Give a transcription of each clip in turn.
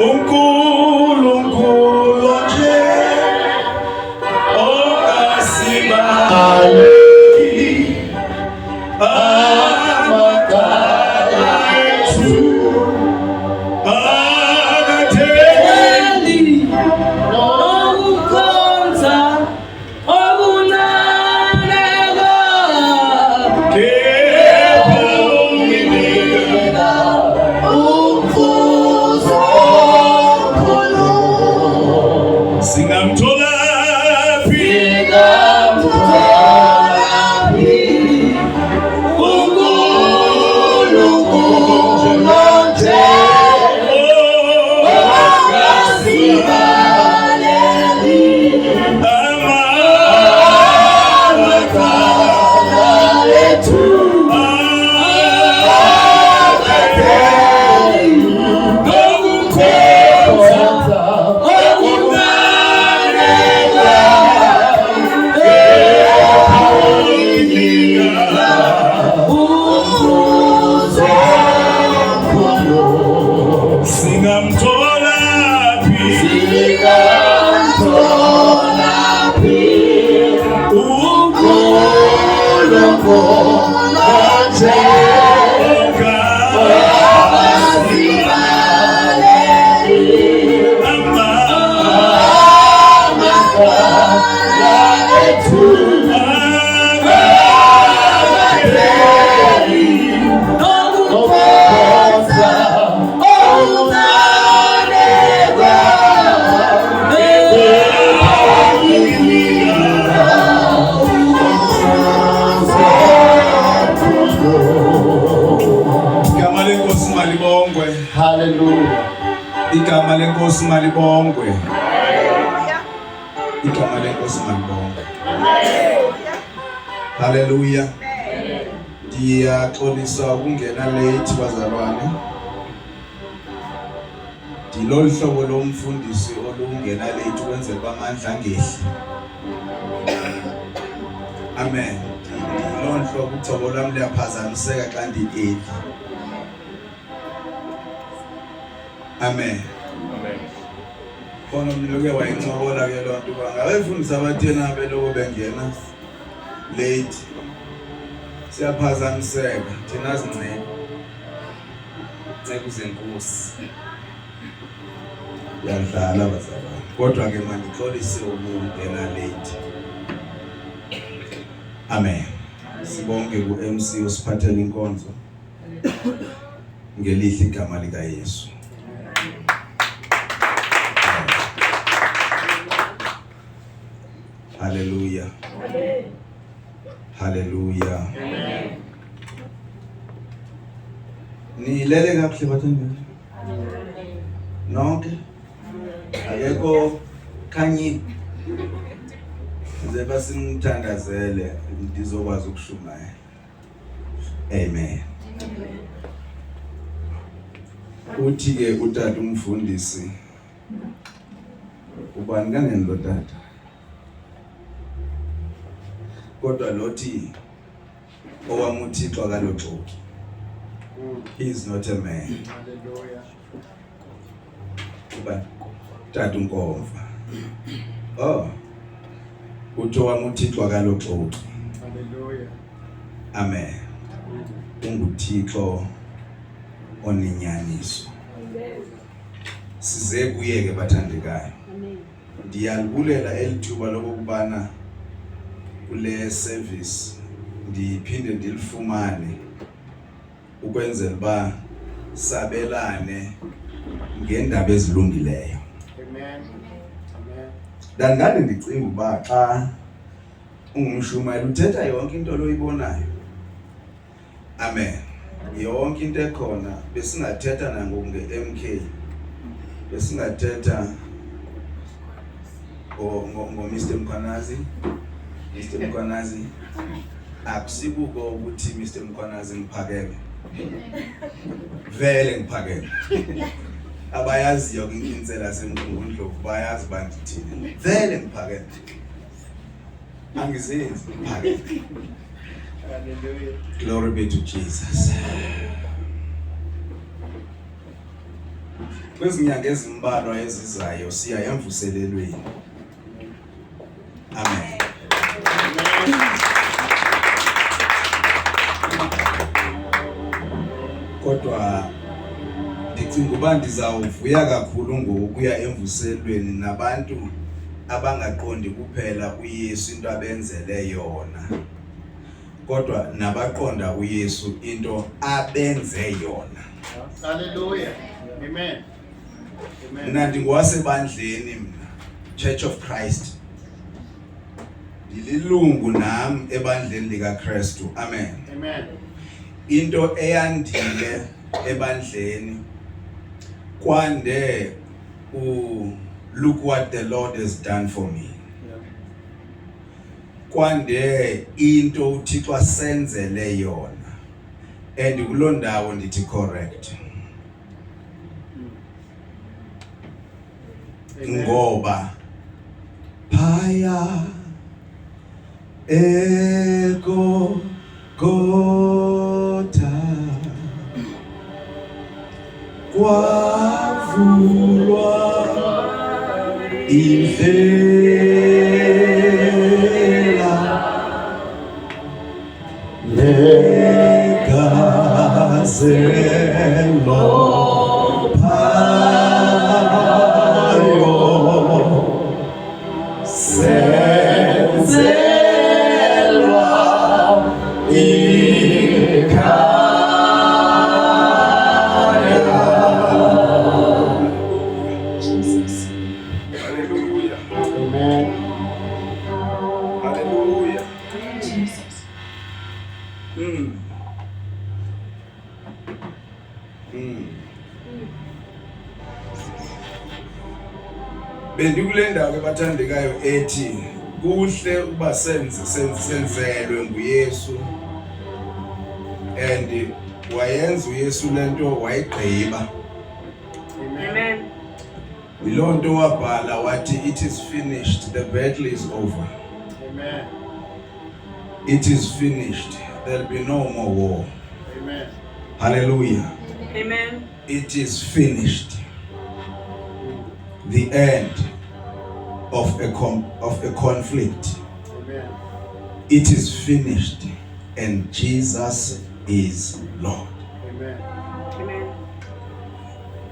uNkulunkulu nje ongasibali amagama ethu akatheli nokukhonza okunaneka kepha unginika umvuzo omkhulu. singamtholaphi igama lenkosi malibongwe. Igama lenkosi malibongwe. Haleluya. Ndiyaxolisa ukungena late bazalwane. Ndilolu hlobo lomfundisi olungena late ukwenzela amandla angehli. Amen. Ndilolu hlobo uthoko lwami liyaphazamiseka xa ndideli. Amen. Amen. Khona umloke wayincokola ke lonto bangabefundisa abathena beloko bengena late. Siyaphazamiseka thina sincane. Nceke zenkosi. Yadlala bazalwane. Kodwa ke mandixolise ukungena late. Amen. Sibonke ku MC osiphathela inkonzo. Ngelihle igama lika Yesu. Hallelujah. Amen. Hallelujah. Amen. Nilele kahle bathanda. Nonke. Akekho khanyi. Nze basimthandazele ndizokwazi ukushumaya. Amen. Uthi ke utata umfundisi. Ubani kaneni lo tata? Kodwa lothi owamuthixo akaloxoki. He is not a man. Hallelujah. Ubani? Tata uNkomva. Oh. Uthi owamuthixo akaloxoki. Hallelujah. Amen. UnguThixo oninyaniso. Size kuye ke bathandekayo. Ndiyalibulela elithuba lokubana kule service ndiphinde ndilifumane ukwenzela ba sabelane ngendaba ezilungileyo. Amen. Amen. Ndangane ndicinga uba xa ungumshumayeli uthetha yonke into loyibonayo. Amen. Yonke into ekhona besingathetha nangoku ngeMK. Besingathetha ngo Mr. Mkhwanazi. Mr. Mkhwanazi akusibuko ukuthi Mr. Mkhwanazi ngiphakeme. Vele ngiphakeme. Abayaziyo insela semkhundlo bayazi bandithini. Vele ngiphakeme. Angizenzi ngiphakeme. Hallelujah. Glory be to Jesus. kwezinyanga ezimbalwa ezizayo siya emvuselelweni. Amen. Kodwa ndicinga uba ndizawuvuya kakhulu ngokuya emvuselweni nabantu abangaqondi kuphela uYesu into abenzele yona, kodwa nabaqonda uYesu into abenze yona. Hallelujah. Amen. Amen. Mina ndingowasebandleni mina, Church of Christ. Ndililungu nami ebandleni likaKristu. Amen. Amen. Into eyandile ebandleni kwande look what the Lord has done for me. Kwande into uThixo asenzele yona, and kuloo ndawo ndithi correct. Ngoba phaya Golgotha kwavulwa indlela legazelo phayo senzelwa Jesus. Hallelujah. Amen. Hallelujah. Jesus. Bendikule ndawo ebathandekayo ethi kuhle ukuba senzelwe nguYesu, and wayenza uYesu lento wayigqiba. Amen. Yiloo nto wabhala wathi it is finished, the battle is over. Amen. It is finished, there'll be no more war. Amen. Hallelujah. Amen. It is finished. The end of a conflict. Amen. It is finished, and Jesus is Lord. Amen. Amen.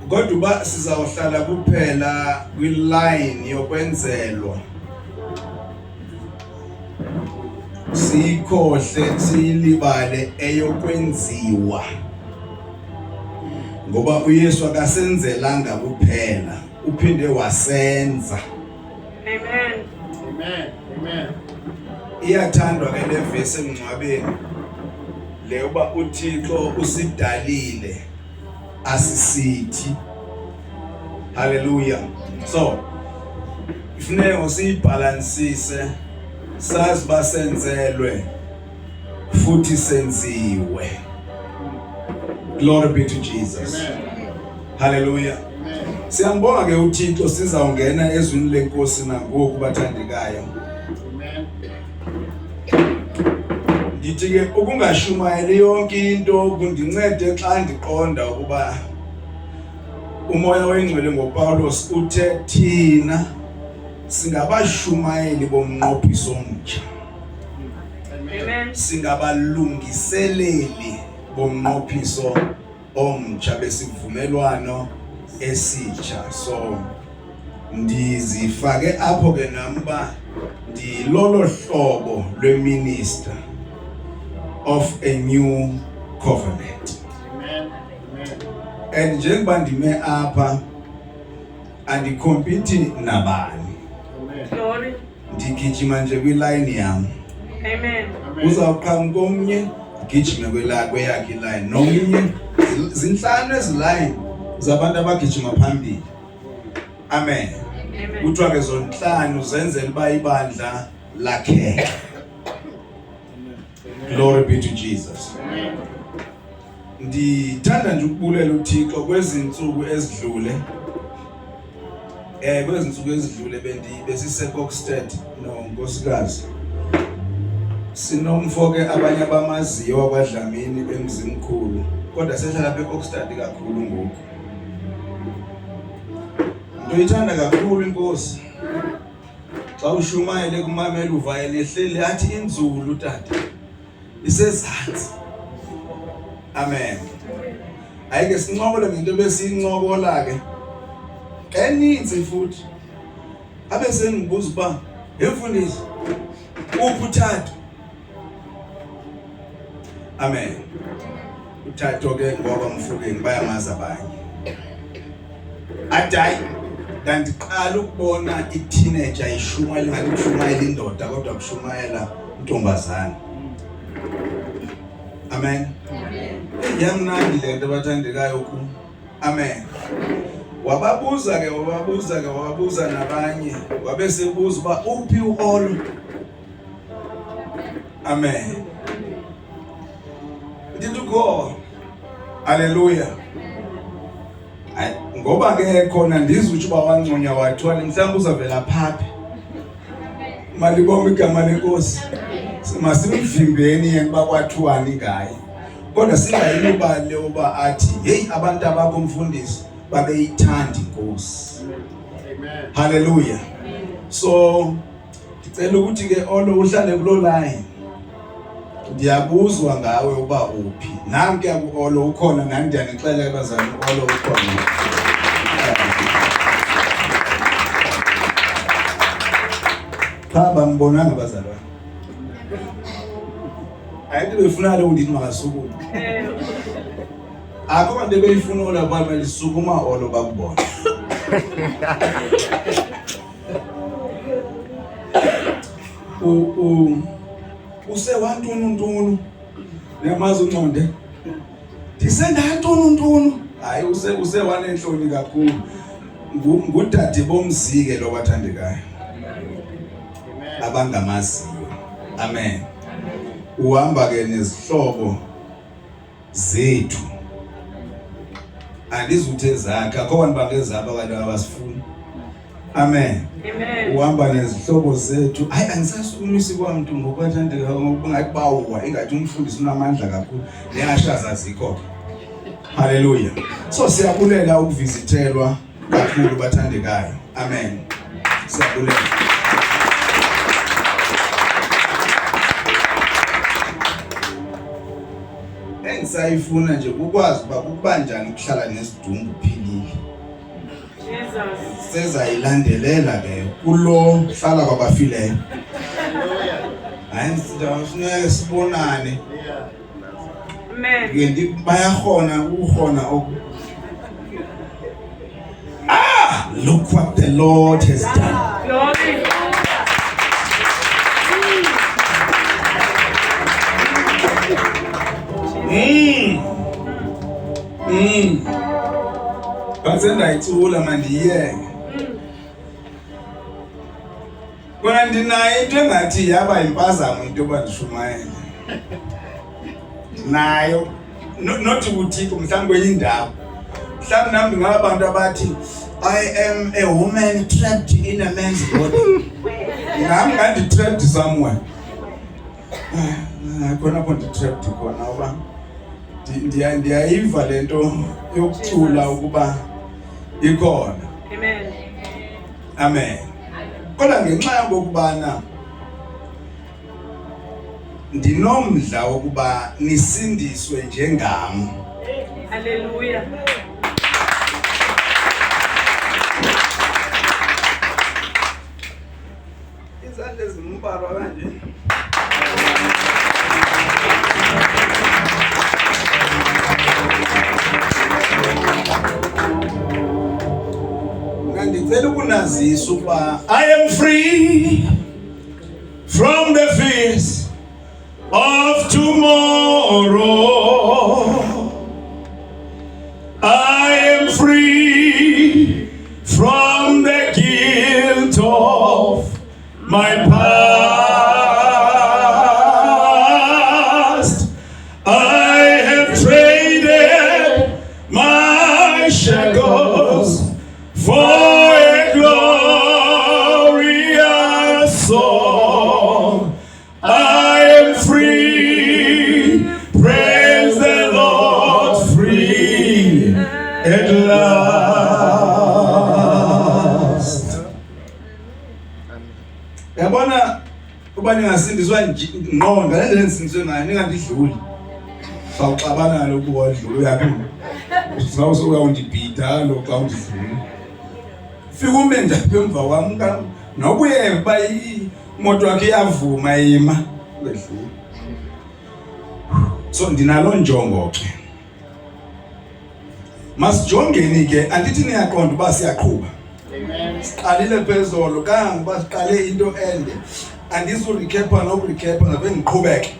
Kodwa uba sizawuhlala kuphela kwi-line yokwenzelwa, siyikhohle siyilibale eyokwenziwa, ngoba uYesu akasenzelanga kuphela, uphinde wasenza. Amen. Amen. Amen. Iyathandwa ke le verse emngcwabeni le uba uThixo usidalile asisithi. Hallelujah. So ifuneka siyibalansise, sazi basenzelwe futhi senziwe. Glory be to Jesus. Amen. Hallelujah. Amen. Siyambonga ke uThixo, sizawungena ezwini lenkosi nangoku bathandekayo. Amen. Ndithi ke ukungashumayeli yonke into kundincede xa ndiqonda ukuba umoya oyingcwele ngoPawulos uthe thina singabashumayeli bomnqophiso omtsha, Amen. singabalungiseleli bomnqophiso omtsha besivumelwano esitsha. So ndizifake apho ke namba ndilolo hlobo lweminister of a new covenant. Amen. Amen. And njengoba ndime apha andikhompiti nabani, Amen. Glory. ndigijima nje kwilayini yam. Amen. Amen. Uzawuqhamuka omnye gijime kweyakhe ilayini, nomnye zinhlanu ezilayini zabantu abagijima phambili. Amen. Amen. Kuthiwa ke zonhlanu zenzela uba ibandla lakheke. Glory be to Jesus. Amen. Ndithanda nje ukubulela uThixo kwezinsuku ezidlule. Kwezinsuku ezidlule besiseKokstad nonkosikazi. Sinomfoke abanye abamaziyo wakwaDlamini emzimkhulu, kodwa sehlala eKokstad kakhulu ngoku. Ndoyithanda kakhulu inkosi. Xa ushumayele kumamela uvayele ehleli athi inzulu tata isezantsi. Amen. Ayike sincokole ngento besiyincokola ke. Eninzi futhi. Abe sengibuza uba yemfundisi uphi uThathu? Amen. uThathu ke ngoba mfukeni bayamazi abanye. Adayi ndandiqala ukubona i-teenager ishumayela ngathi kushumayela indoda kodwa kushumayela intombazana. Amen. Yamnandi le nto bathandekayo ku. Amen. Wababuza nabanye. Wabe sebuza uba uphi uOlo? Amen. Did you go? Hallelujah. Ngoba ke khona ndizwe uba wanconya wathiwa mhlawumbe uzavela phaphi. Malibonga igama lenkosi. Masimvimbeni yena bakwathiwani ngaye. Kodwa singayilubale uba athi hey abantu abakho mfundisi babeyithanda inkosi. Amen. Hallelujah. So ngicela ukuthi ke Olo uhlale kulo line. Ndiyabuzwa ngawe uba uphi. Nami ke uOlo ukhona nami ndiyanixelela bazali uOlo ukhona. Baba mbonanga bazalwane. Ayinto befuna lo ndithi makasukume. Akho bantu beyifuna ola baba lisukuma Olo bakubona. Use wantunu nemazi unconde. Ndisenda ntunu. Hayi use wanenhloni kakhulu. Ngudade bomzike lo bathandekayo. Abangamaziyo. Amen. Uhamba ke nezihlobo zethu. Andizuthe zakhe akho bantu bangezaba abantu abasifuna. Amen. Amen. Uhamba nezihlobo zethu. Hayi angisasukumisi kwamuntu ngokuthandeka ngokungathi bawuwa engathi umfundisi unamandla kakhulu. Nengashaza azikho. Hallelujah. So siyabulela ukuvizithelwa kakhulu bathandekayo. Amen. Siyabulela. Engisayifuna nje ukwazi uba kubanjani ukuhlala nesidumbu uphilile. Jesus. Sezayilandelela ke kulo hlala kwabafileyo. Hayi sidawufuna sibonane. Amen. Ngithi bayahona look what the Lord has done. Glory. Bazendayithula mandiye. Kona ndinayo into engathi yaba impazamo into bandishumayela. Nayo not uthiko mhlawumbe kwenye indawo. Mhlawumbe nami ngabantu abathi I am a woman trapped in a man's body. Ngami ngandi trapped somewhere. Khona bonke trapped khona oba ndiyayiva lento yokucula ukuba ikhona. Amen. Amen. Kodwa ngenxa yokubana ndinomdla wokuba nisindiswe njengami. Hallelujah. Izandla ezimbalwa kanje. Ngicela ukunazisa ukuba I am free from the fears of tomorrow. I am free from the guilt of my past. I have traded my shackles for a glorious song. I am free, praise the Lord, free at last. ngoba ningasindiswa ngqo ngale nisindiswe ngayo ningandidluli sawuxabana lokhu wadlula uyaphi sawuse uyawundibhida lo xa undidlula fika ume nje emva kwami nobuye kuba imoto yakhe iyavuma ima wedlula. So ndinalo njongo ke masijongeni ke andithi niyaqonda uba siyaqhuba. Amen. Siqalile phezulu kangoba siqale into ende andizurecapa nokurecapa ngabe ngiqhubeke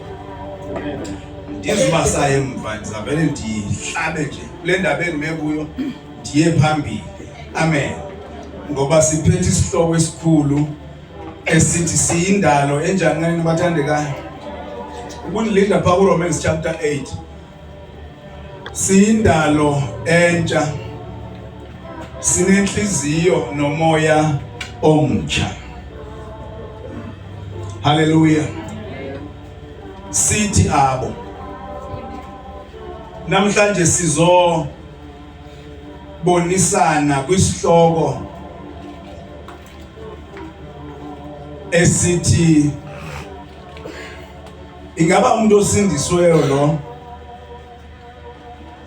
ndizibasayo emva ndizavele ndihlabe nje kule ndaba engime kuyo ndiye phambili. Amen. Ngoba siphethe isihloko esikhulu esithi siyindalo enjani ngani nabathandekayo ukunilinda pha kuRomans chapter 8 siyindalo entsha sinenhliziyo nomoya omutsha. Hallelujah. Sithi abo namhlanje sizo bonisana kwisihloko esithi ingaba umuntu osindisweyo lo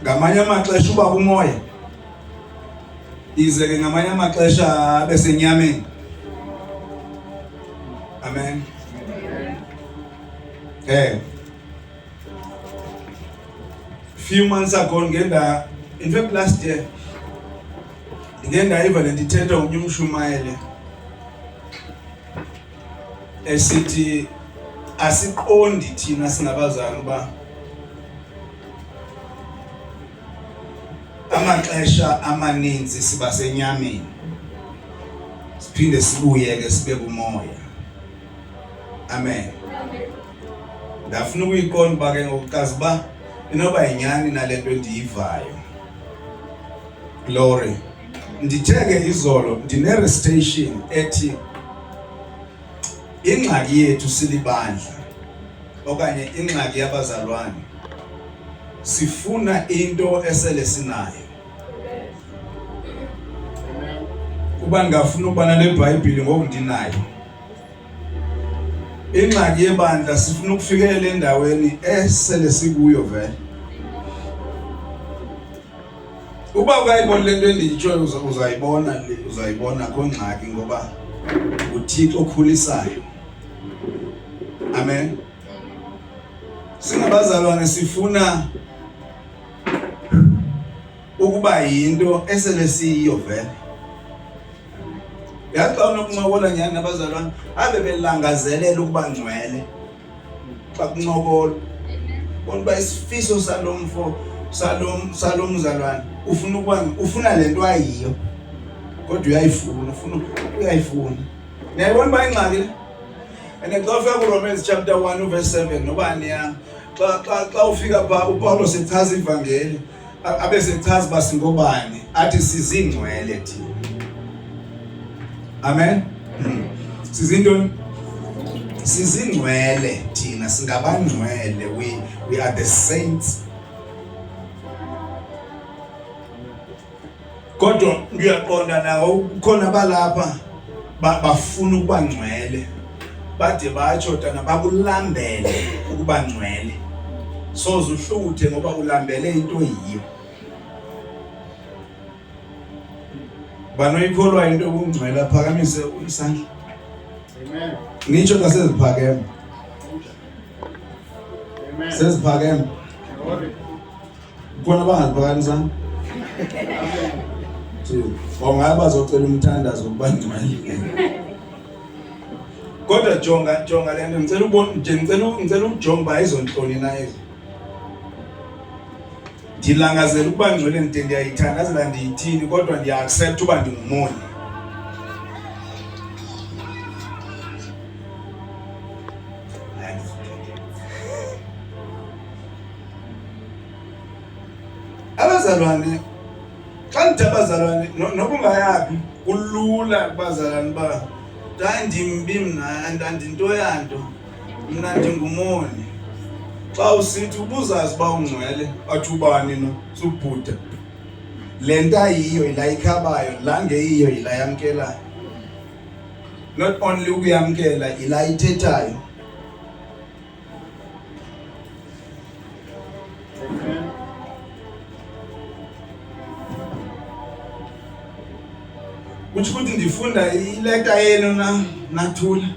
ngamanye amaxesha uba kumoya ize ke ngamanye amaxesha besenyameni. Amen. Few months ago ngenda, in fact last year ngenda even ndithetha unye umshumayele esithi asiqondi thina singabazali uba amaxesha amaninzi siba senyameni siphinde sibuye ke sibe kumoya. Amen. Ndafuna ukuyiqonda ba ke ngokucaza ba inoba inyani nalento endiyivayo. Glory. Nditheke izolo ndine station ethi ingxaki yethu silibandla okanye ingxaki yabazalwane sifuna into esele sinayo. Kuba ngafuna ukuba nale Bhayibhile ngoku ndinayo. Ingxaki yebandla sifuna ukufikelela endaweni esele sikuyo vele. Uba ukayibona lento endiyitshoyo uzayibona kongxaki ngoba uThixo okhulisayo. Amen. Singabazalwane sifuna ukuba yinto esele siyiyo vele. Yaxa unokuncokola nyani nabazalwane abe belangazelela ukuba ngcwele xa kuncokola. Bonba isifiso salomfo salomzalwane ufuna lento ayiyo kodwa uyayifuna. Niyabona ba ingxaki le? And xa ufika kuRomans chapter 1 verse 7 nobani ya xa ufika pha uPaulo sechaza ivangeli abe sechaza basingobani athi sizingcwele thina. Amen. Sizingcwele thina singabangcwele, we are the saints. Kodwa ngiyaqonda nawo ukhona balapha bafuna ukuba ngcwele bade batsho tana bakulambele ukuba ngcwele. Soze uhluthe ngoba ulambele into yiyo. Banoyikholwa into okungcwele phakamise isandla. Amen. Ngitsho xa seziphakeme. Amen. Seziphakeme. Khona bangaziphakamisa. Ongaba bazocela umthandazo ukuba ngcwele. Kodwa jonga lento ngicela ubone ngicela ukujonga izonhloni na ezo. Ndilangazela ukuba ngcwele ndiyayithandazela ndiyithini kodwa ndiya-accept uba ndingumoni. Abazalwane xa ndithi abazalwane noba ungayaphi kulula kubazalwane ba ndimbi mna andinto yanto mna ndingumoni. Xa usithi ubuzazi uba ungcwele athi ubani no subhuda le nto ayiyo yila ikhabayo la ngeyiyo yila yamkelayo. Not only ukuyamkela yila ithethayo Kuthi ukuthi ndifunda ileta yenu nathula.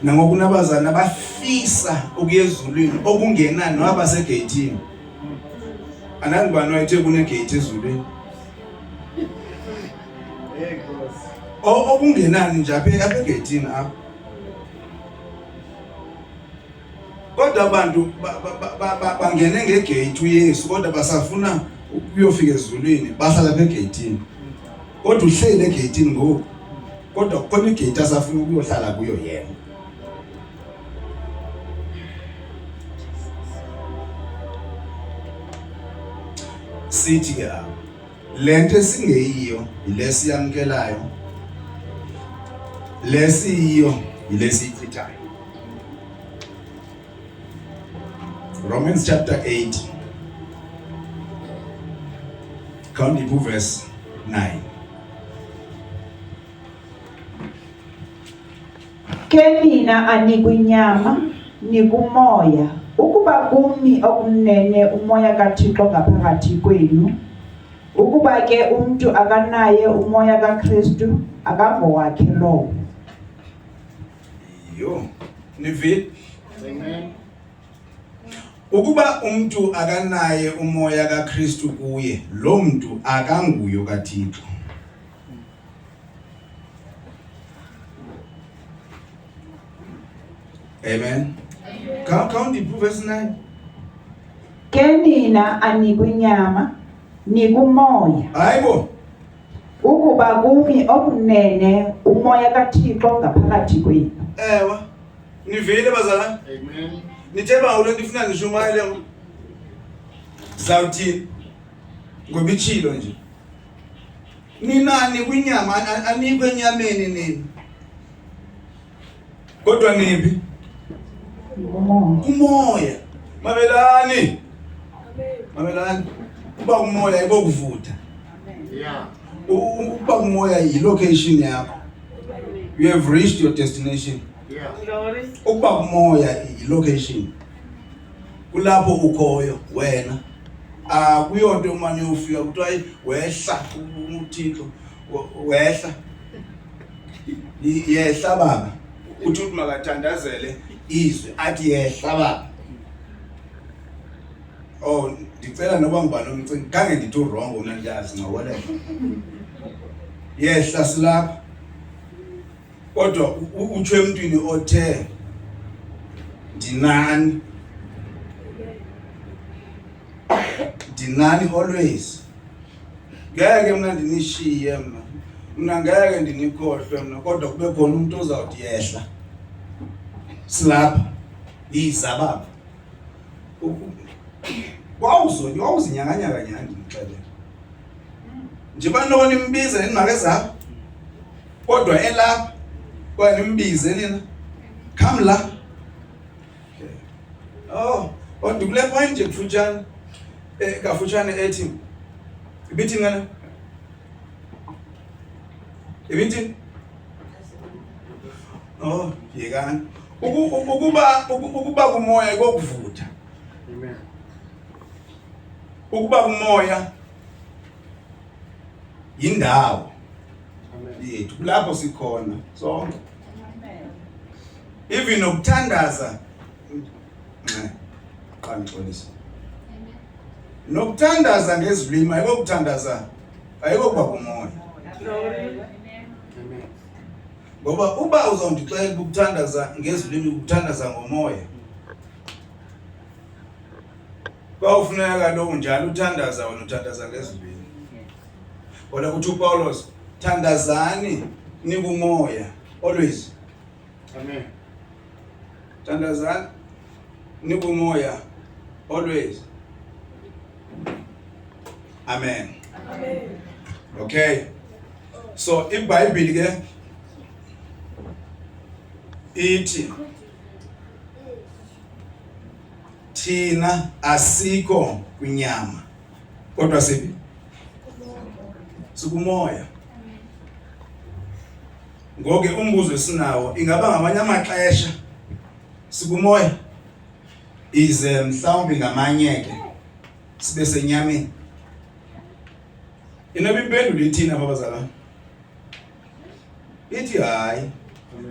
Nangoku nabazana bafisa ukuya ezulwini okungenani noba segeyithini. Anani bani wayethe kunegate ezulwini. Okungenani nje apha egeyithini apha. Kodwa abantu bangene ngegate uYesu kodwa basafuna ukuyofika ezulwini bahlala lapha egeyithini. Kodwa uhleli egeyithini ngoku. Kodwa khona igate asafuna ukuyohlala kuyo yena. Sithi ke lento esingeyiyo ilesiyamkelayo. Lesiyiyo ilesichithayo. Romans chapter 8. Count it verse 9. Ke nina anikwinyama nikumoya ukuba kumi okumnene umoya kaThixo ngaphakathi kwenu. Ukuba ke umuntu akanaye umoya kaKristu akangowakhe lowo. Yo, nivile. Amen. Ukuba umuntu akanaye umoya kaKristu kuye, lo muntu akanguyo kaThixo. Amen. Count it verse 9. Ke nina anikwinyama nikumoya Hayibo. ukuba kumi okumnene umoya kaThixo ngaphakathi kwenu. Ewa. Nivile bazalwane. Amen. Nithe bawulo ndifuna ngishumayele zawuthini ngoba ichilo nje. Ninani kwinyama anikwe enyameni nini? Kodwa niphi? Umoya. Mabelani. Mabelani. Uba umoya ibokuvutha. Yeah. Uba umoya yi-location yakho. You have reached your destination. Yeah. Ukuba umoya yi-location. Kulapho ukhoyo wena. Kuyonto umane ufika kuthiwa wehla uThixo wehla. Yehla baba. Uthi makathandazele izwe athi yehla baba. Oh, ndicela noba ngibani umcinga khange ndithi wrong una ngiyazi ngawole. Yehla silapha. Kodwa uthwe emntwini othe dinani always. Ngeke mina ndinishiye mina ngeke ndinikhohlwe mina kodwa kube khona umuntu ozawuthi yehla. Silapha yiza baba. Wawuzinyanganyaka nyani ngixele. Nje banoni imbize nemake zakho. Kodwa elapha kwa nimbize nina. Come la. Oh, ndikule point nje kufutshane. Kafutshane ethi. Ibithi ngana? Ibithi? Oh, yekani. Ukuba kumoya ikokuvutha. Amen. Ukuba kumoya yindawo Amen. yethu lapho sikhona sonke. Even ukuthandaza qanixolisa. Nokuthandaza ngezilimi ayikokuthandaza ayikokuba kumoya. Amen. Ngoba uba uzondixela ukuthandaza ngezilimi ukuthandaza ngomoya. Kwaufuneka lo njalo uthandaza wena uthandaza ngezilimi. Kodwa kuthi uPaulos thandazani nikumoya always. Amen. Thandazani nikumoya always. Amen. Amen. Okay. So iBhayibheli ke ithi thina asikho kwinyama kodwa siphi sikumoya. Ngoke umbuzo esinawo ingaba ngamanye amaxesha sikumoya ize mhlawumbe ngamanye ke sibe senyameni? Inoba impendulo ithina babazalwane? Ithi hayi,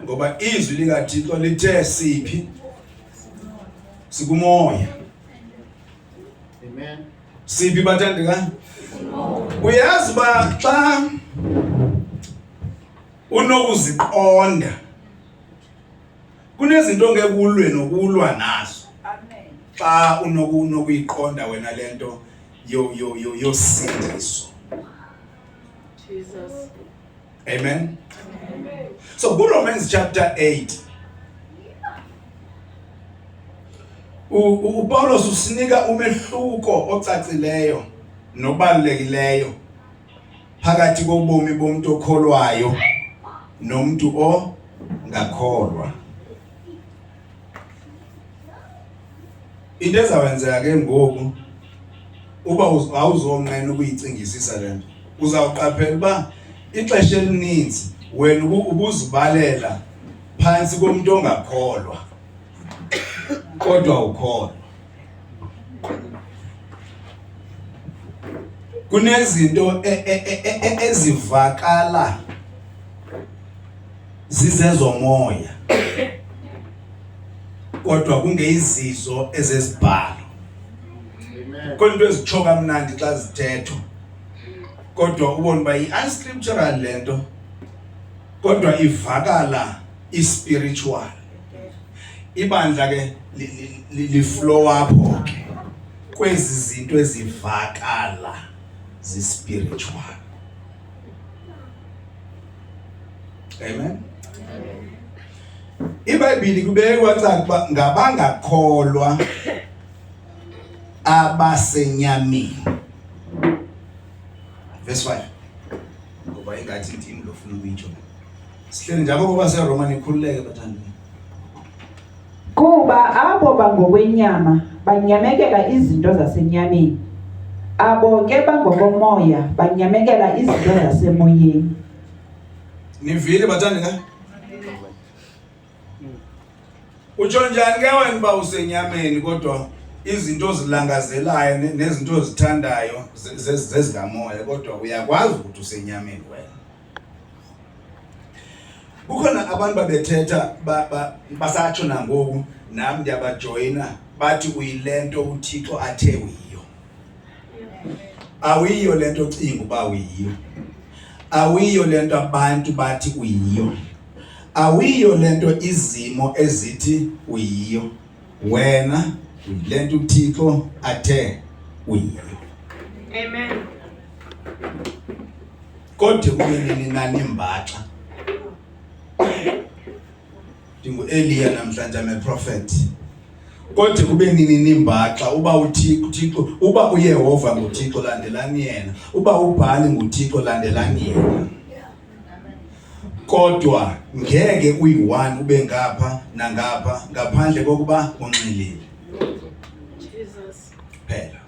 ngoba izwi likaThixo lithe siphi? Sikumoya. Amen. Siphi bathandekayo? Uyazi ba xa unokuziqonda kunezinto ngeke ulwe nokulwa nazo. Amen. Xa unokuyiqonda wena lento yosindiso. Jesus. Amen. So Romans chapter 8 uPaulos usinika umehluko ocacileyo nobalulekileyo phakathi kobomi bomuntu okholwayo nomuntu ongakholwa. Into ezawenzeka ke ngoku uba awuzonqena ukuyicingisisa lento, uzawuqaphela uba ixesha elininzi wena ubuzibalela phansi komuntu ongakholwa kodwa ukholwa. Kunezinto ezivakala zizezomoya kodwa kungeyizizo ezesibhalo. Amen. Khona into ezichoka mnandi xa zithethwa kodwa ubone uba yi-unscriptural lento kodwa ivakala i-spiritual. Ibandla ke li-flow apho ke kwezi zinto ezivakala zi-spiritual. Amen. iBhayibhile kubeke kwacaca uba ngabangakholwa abasenyameni. Verse 5. Ngoba ingathi intini lofuna ukuyitsho. Sihleli njalo ngoba seRoma nikhululeke bathandi. Kuba abo bangokwenyama banyamekela izinto zasenyameni, abo ke bangokomoya banyamekela izinto zasemoyeni. Nivile bathandi ka? Utsho njani ke wena uba usenyameni kodwa izinto ozilangazelayo nezinto ozithandayo zezikamoya kodwa uyakwazi ukuthi usenyameni wena? Kukhona abantu babethetha basatsho nangoku nami ndiyabajoyina bathi uyilento uThixo athe uyiyo. Awiyo lento ocinga uba uyiyo. Awiyo lento abantu bathi uyiyo. Awiyo lento izimo ezithi uyiyo. Wena uyilento uThixo athe uyiyo. Amen. Kodwa kube nini nani imbaxa? Dingu-Eliya namhlanje ame-prophet. Kodwa kube nini nimbaxa uba uThixo, uba uYehova nguThixo landelani yena, uba uBhali nguThixo landelani yena. Kodwa ngeke uyi-one ube ngapha nangapha ngaphandle kokuba unxilile. Jesus. Kuphela.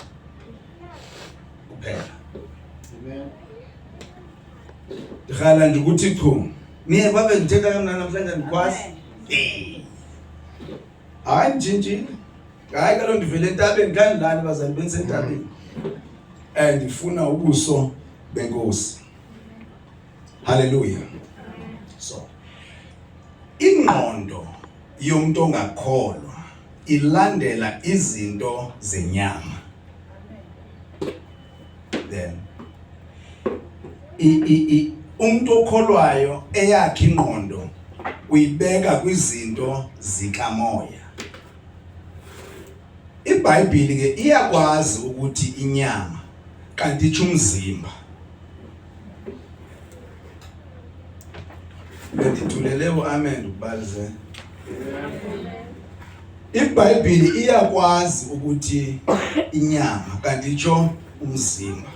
Amen. Ndikhala nje ukuthi chu. Niye babe ngithetha kamnandi namhlanje ndikwazi. Hayi njinji. Hayi kaloku ndivele entabeni ngandilali bazali bensentabeni. Ndifuna ubuso benkosi. Hallelujah. So ingqondo yomuntu ongakholwa ilandela izinto zenyama. Then umuntu okholwayo eyakhe ingqondo uyibeka kwizinto zikamoya. iBhayibhile ke iyakwazi ukuthi inyama kanti itsho umzimba. Ngithulele uamen ubalize. iBhayibhile iyakwazi ukuthi inyama kanti itsho umzimba.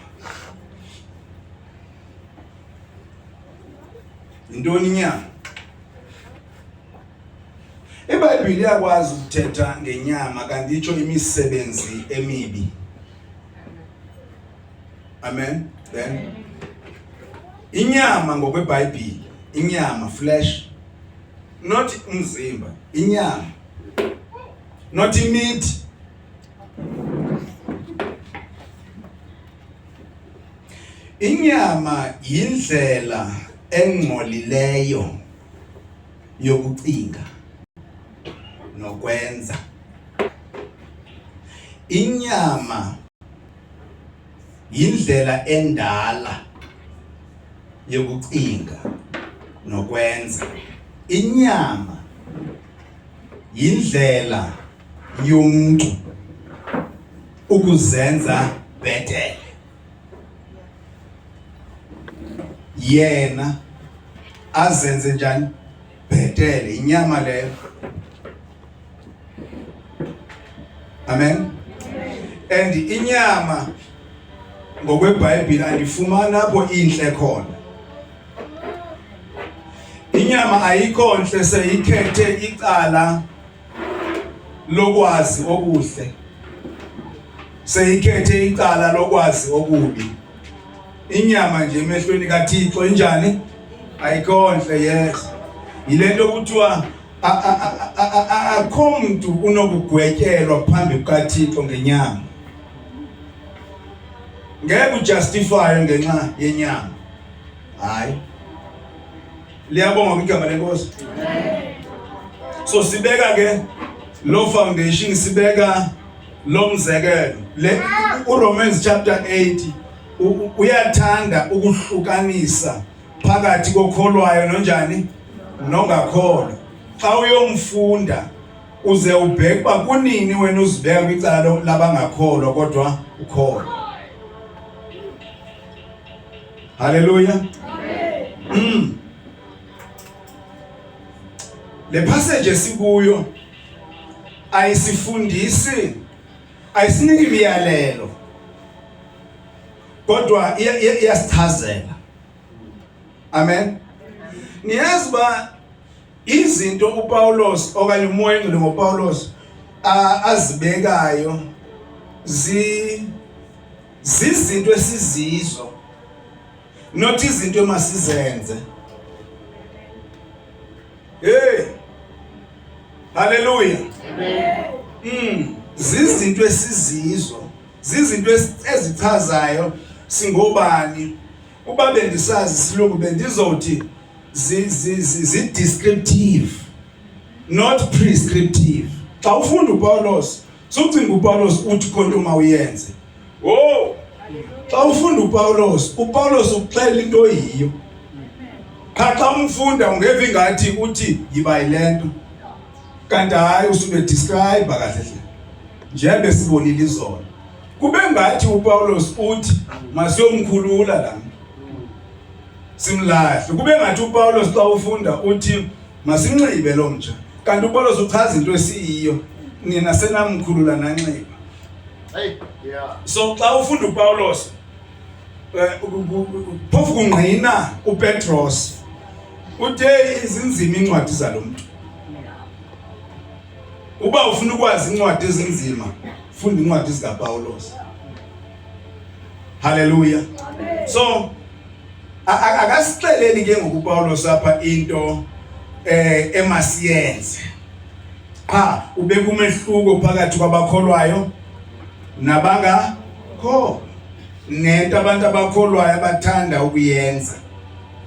Intoni inyama? iBhayibhile iyakwazi ukuthetha ngenyama kanti itsho imisebenzi emibi. Amen. Then inyama ngokweBhayibhile, inyama flesh, not umzimba, inyama, not meat. Inyama yindlela engcolileyo yokucinga nokwenza. Inyama yindlela endala yokucinga nokwenza. Inyama yindlela yomuntu ukuzenza bhetele. Yena azenze njani bhetele, inyama leyo. Amen. And inyama ngokweBhayibheli andifumana apho inhle khona. Inyama ayikho nhle seyikhethe icala lokwazi okuhle, seyikhethe icala lokwazi okubi. Inyama nje emehlweni kaThixo injani? Ayikho nhle. Yes, yilento kuthiwa akho umuntu unokugwetyelwa phambi kukaThixo ngenyama. Ngeke ujustify ngenxa yenyama. Hayi. Liyabonga igama lenkosi. So sibeka ke lo foundation, sibeka lo mzekelo. Le uRomans chapter 8 uyathanda ukuhlukanisa phakathi kokholwayo nonjani nongakholwa. Xa uyomfunda uze ubheke ba kunini wena uzibeka kwicala labangakholwa kodwa ukholwa. Hallelujah. Amen. Le passage esikuyo ayisifundisi, ayisiniki imiyalelo, kodwa iyasichazela. Amen. Niyazi ba izinto uPaulos okanye umoya engcwele ngoPaulos azibekayo zizinto esizizo, not izinto emasizenze. Hey, hallelujah. Amen. Zizinto esizizo, zizinto ezichazayo singobani. Uba bendisazi silungu bendizothi zi-descriptive, not prescriptive. Xa ufunda uPaulos, sokucinga uPaulos uthi konke uma uyenze. Oh, xa ufunda uPaulos ukuxela into yiyo. Xa umfunda ungeva ingathi uthi yiba yilento, kanti hayi usube describe kahle nje besibonile izolo. Kube ngathi uPaulos uthi masiyomkhulula la simlahle. Kube ngathi uPaulos xa ufunda uthi masinxibe lo mtsha, kanti uPaulos uchaza into esiyiyo, nina senamkhulula nanxiba. Hey, yeah. So xa ufunda uPaulos phofu kungqina uPetros uthe izinzima incwadi zalomuntu. Uba ufuna ukwazi incwadi ezinzima, funda incwadi zikaPaulos. Hallelujah. Amen. So akasixeleli ke ngokuPaulos apha into emasiyenze. Ubeka umehluko phakathi kwabakholwayo nabangakholwa, nento abantu abakholwayo abathanda ukuyenza.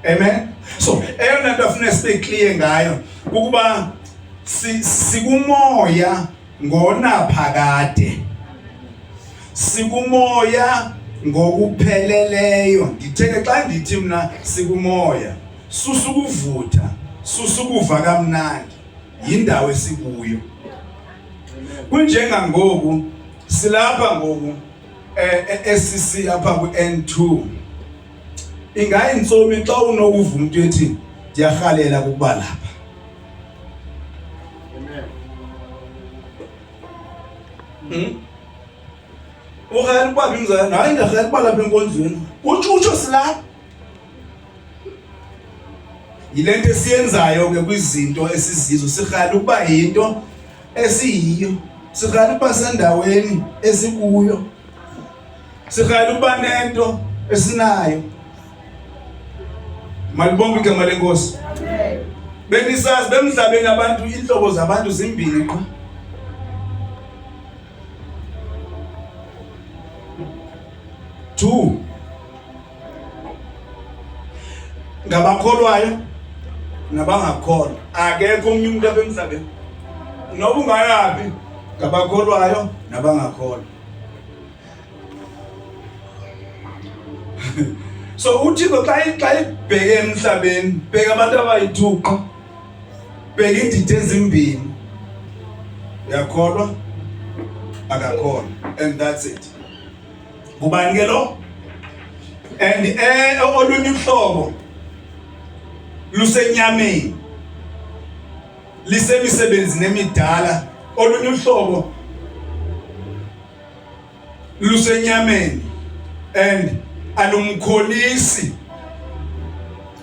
Amen. So eyona nto afuna sibe clear ngayo ukuba sikumoya ngonaphakade, sikumoya ngokupheleleyo. Nditheke xa ndithi mna sikumoya, susukuvutha, susukuva kamnandi, yindawo esikuyo. Kunjenga ngoku silapha ngoku esisi apha ku-N2. Ingayintsomi xa unokuva umuntu ethi ndiyarhalela ukuba lapha. Urhalela ukuba bimzana, hayi ndarhalela ukuba lapha enkonzweni. Utsho silapha. Yile nto esiyenzayo ke kwizinto esizizo, sirhalela ukuba yinto esiyiyo, sirhalela ukuba sendaweni esikuyo, sirhalela ukuba nento esinayo. Malibonke igama lenkosi. Amen. Benisazi bemhlabeni abantu inhlobo zabantu zimbini qha. Two. ngabakholwayo nabangakholwa. Akekho omunye umuntu apha emhlabeni noba ungayabi ngabakholwayo nabangakholwa. So uThixo xa ibheke emhlabeni, bheka abantu abayithuqa, bheka indidi ezimbini, uyakholwa akakholwa, and that's it. Kubani ke lo? And olunye uhlobo lusenyameni, lisemisebenzini emidala. Olunye uhlobo lusenyameni and alumkholisi,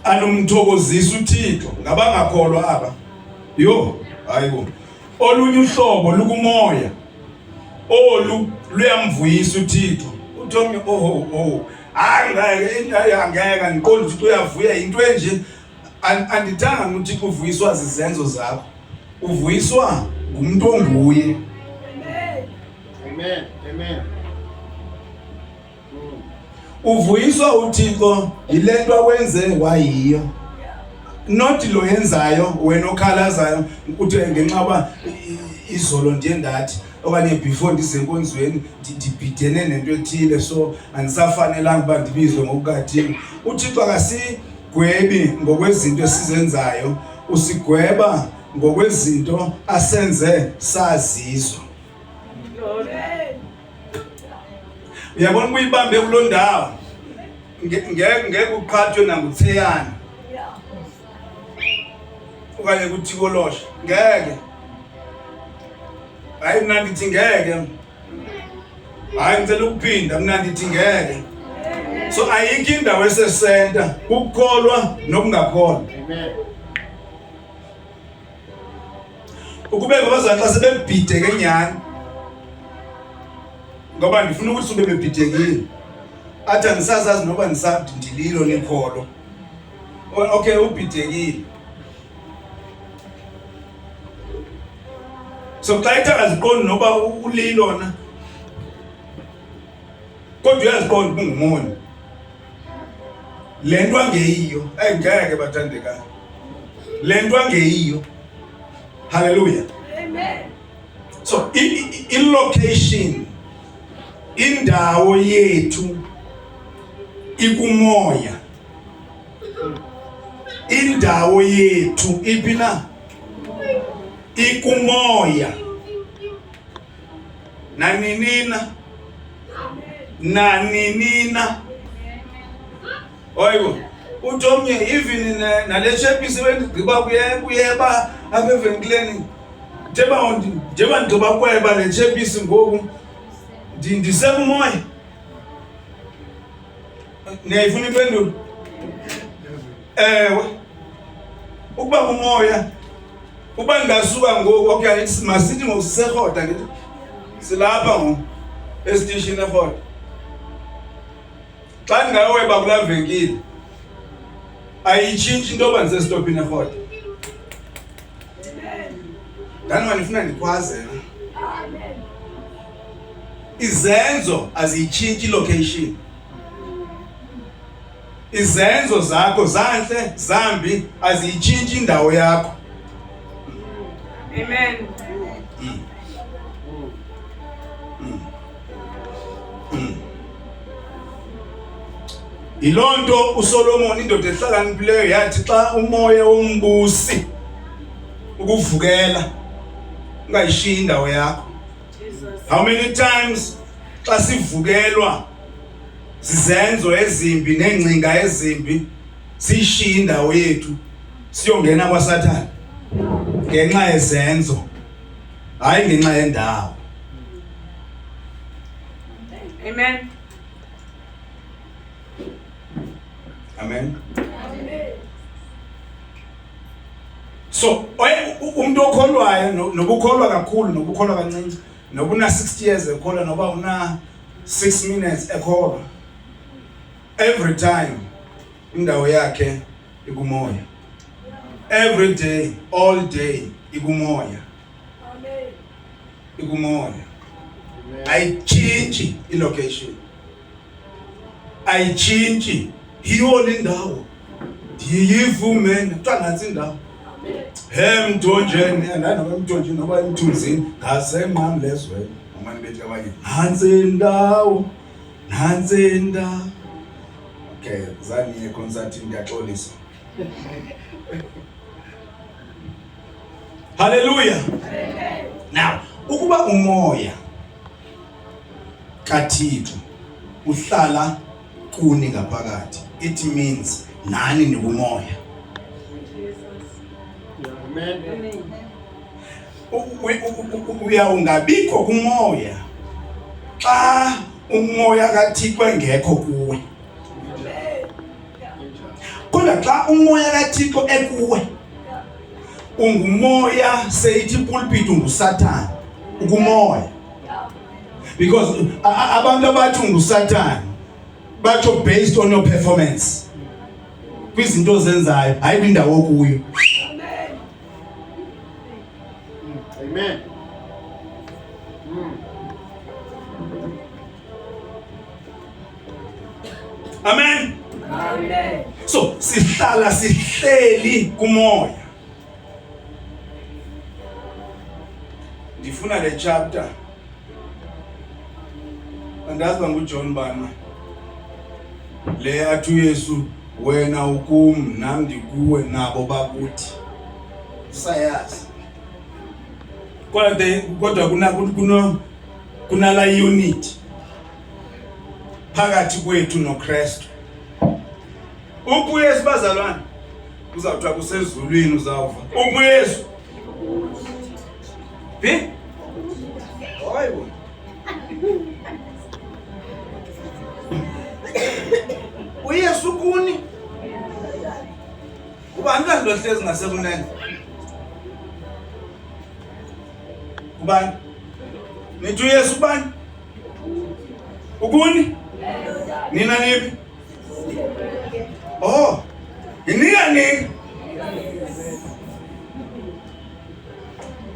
alumthokozisi uThixo. Ngabangakholwa aba, yo hayibo. Olunye uhlobo lukumoya, luyamvuyisa uThixo. Uthomnye angeke ngiqonda ukuthi uyavuya into enje. Andithanga uThixo uvuyiswa zizenzo zakho, uvuyiswa ngumuntu onguye. Amen. Amen. Uvuyiswa uThixo yilento akwenze wayiyo, not lo yenzayo wena okhalazayo ukuthi ngenxa ba izolo nje ndathi okanye before ndisenkonzweni ndibhidene nento ethile so andisafanelanga uba ndibizwe ngokukathini. uThixo akasigwebi ngokwezinto esizenzayo, usigweba ngokwezinto asenze sazizo. Uyabona kuyibambe kuloo ndawo, ngeke uqhathwe nanguTheyana okanye kuThikolosha, ngeke. Hayi mna ndithi ngeke, hayi ngicela ukuphinda, mna ndithi ngeke. So ayikho indawo esesenta ukukholwa nokungakholwa. Amen. Ukube babazana xa sebebhideke nyani, ngoba ndifuna ukuthi ube bebhidekile, athi andisazazi noba ndililo nekholo. Okay, ubhidekile. So xa ithi akaziqondi noba ulilo na, kodwa uyaziqonda uba ungumoni. Le nto angeyiyo, ngeke bathandekayo. Le nto angeyiyo. Hallelujah. Amen. So i-location, indawo yethu ikumoya. Indawo yethu iphi na? Ikumoya. Naninina. Oyibo, uThomnye even nale chepisi wendigqiba kuyeba apha evenkileni, njeba ndigqiba kweba le chepisi ngoku ndisemoya. Niyayifuna impendulo? Ewe. Ukuba kumoya, uba ndingasuka ngoku, okay, masithi ngokusiseRhoda ngithi silapha ngoku estation eRhoda. Xa ndingayoweba kulaa venkile ayitshintshi into yoba ndisestopini eRhoda. Ndani ndifuna ndikhwaze. Izenzo aziyitshintshi ilocation. Izenzo zakho zantle zambi aziyitshintshi indawo yakho. Amen. Yiloo nto uSolomon, indoda ehlakaniphileyo, yathi xa umoya wombusi ukuvukela ungayishiyi indawo yakho. How many times xa sivukelwa zizenzo ezimbi neengcinga ezimbi siyishiye indawo yethu siyongena kwaSathane ngenxa yezenzo, hayi ngenxa yendawo. Amen. Amen. So umuntu okholwayo nobukholwa kakhulu nobukholwa kancinci, noba una 60 years ekholwa noba una 6 minutes ekholwa, every time indawo yakhe ikumoya. Every day, all day ikumoya. Ikumoya. Ayitshintshi ilocation, ayitshintshi. Hiyo le ndawo ndiyivumene kuthiwa nantsi indawo emthonjeni nanoma emthonjeni noba emthunzini ngasenqamlezweni amani bethi abanye nantsi indawo. Okay, zaniye consulting ndiyaxolisa. Hallelujah. Now, ukuba umoya kaThixo uhlala kuni ngaphakathi, it means nani nikumoya. Amen. Uyawungabikho kumoya xa umoya kaThixo engekho kuwe. Kodwa xa umoya kaThixo ekuwe, ungumoya, seyithi pulpit unguSatan, ukumoya. Because abantu abathi unguSatan batsho based on your performance, kwizinto zenzayo, hayi kwindawo okuyo. Amen. Amen. So sihleli kumoya. Ndifuna le chapter andazi nguJohn bani le athi uYesu wena ukum nami ndikuwe nabo bakuthi sayazi. Kodwa kunala unity phakathi kwethu noKristu. UYesu bazalwane uzawuthiwa kusezulwini uzawuva. UYesu hayibo. UYesu kuni ubani kanti ohlezi ngasekunene? Ubani? Nithi uYesu ubani? Ukuni? Nina niphi? Oh, inika.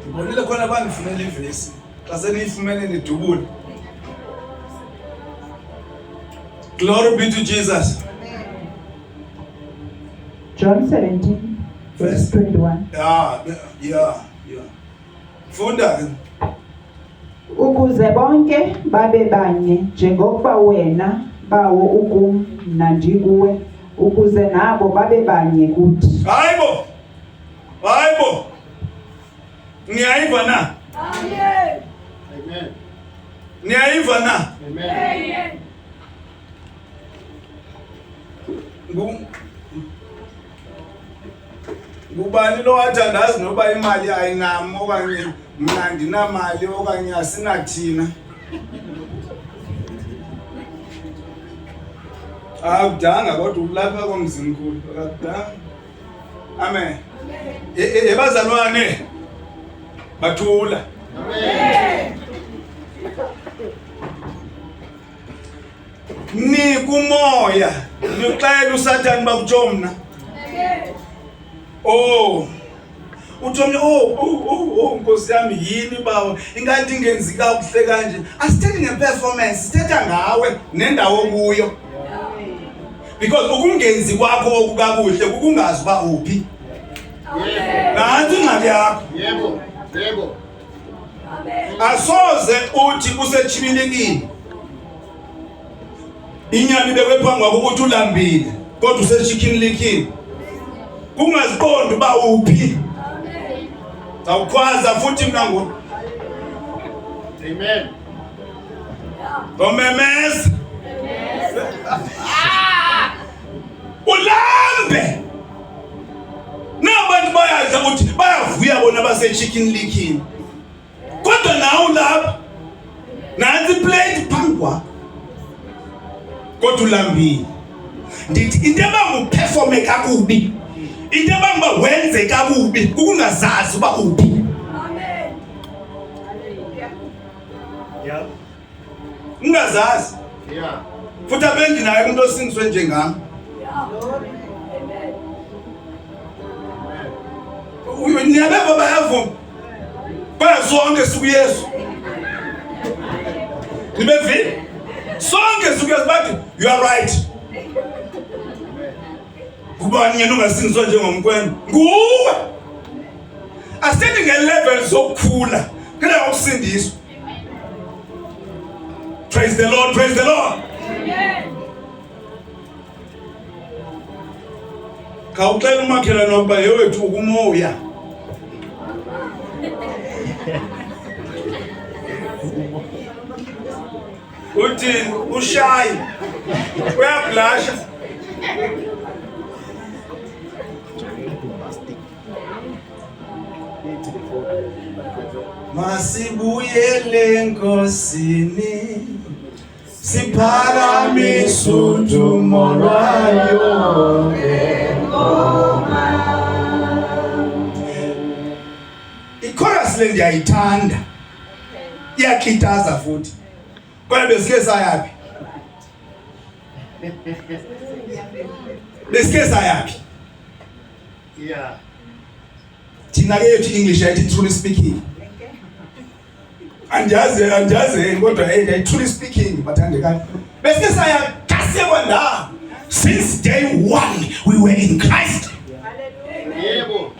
Ngibonile khona abantu funela ivesi. Xa seniyifumene nidubule. Glory be to Jesus. John 17 verse 21. Yeah. Funda. Ukuze bonke babe banye njengokuba wena bawo ukum nandikuwe, ukuze nabo babe banye kuthi. Hayibo. Niyayiva na? Amen. Niyayiva na? Amen. Ngubani lo wathandazi noba imali ayinam okanye mna ndinamali okanye asinathina? Akudanga kodwa ulapha komzimkhulu akudanga. Amen. Ebazalwane bathula. Amen. Nikumoya nixela uSathane bakutsho mna. Uthomnye Nkosi yami yini bawo ingathi ingenzi kakuhle kanje. Asithethi ngeperformance, sithetha ngawe nendawo kuyo. Because ukungenzi kwakho okukakuhle kukungazi uba uphi. Nansi ingxaki yakho. Yebo. Asoze uthi usechibilikini inyani bekwe phambi kwakho ukuthi ulambile kodwa usechicken lickini. Kungaziqondi uba uphi. Zawukhwaza futhi mina ngoku. Amen. Domemeza. Ulambe. Nabantu bayadla ukuthi bayavuya bona basechicken lickini. Kodwa nawe lapha nansi plate phambi kwakho. Kodwa ulambile. Ndithi into abanguperforme kakubi. Into abanga wenze kakubi ukungazazi uba uphi. Amen. Yeah. Ungazazi. Yeah. Futhi abendinayo umuntu osindiswe njengami. Amen. Niyabeva bayavuma. Bayazonke suku Yesu. Nibevi? Sonke suku Yesu bathi you are right. Kubani yena ungasindiswa njengomkwena? Nguwe. Asithethi nge-level zokukhula, kena ukusindiswa. Praise the Lord, praise the Lord. Khawuxela umakhelwane ukuba yewethu ukumoya. Uthini? Ushayi. Uyablasha. Masibuyele Nkosini, siphakamise udumo lwayo ngengoma. Ichorus le ndiyayithanda, iyakitaza futhi. Kodwa besike sayaphi? Besike sayaphi? Yeah. Thina ke yethu English ayithi truly speaking. Andiyazi kodwa hey truly speaking bathandekani. Besike sayaphi? Kasekwendawo. Since day one we were in Christ. Yebo.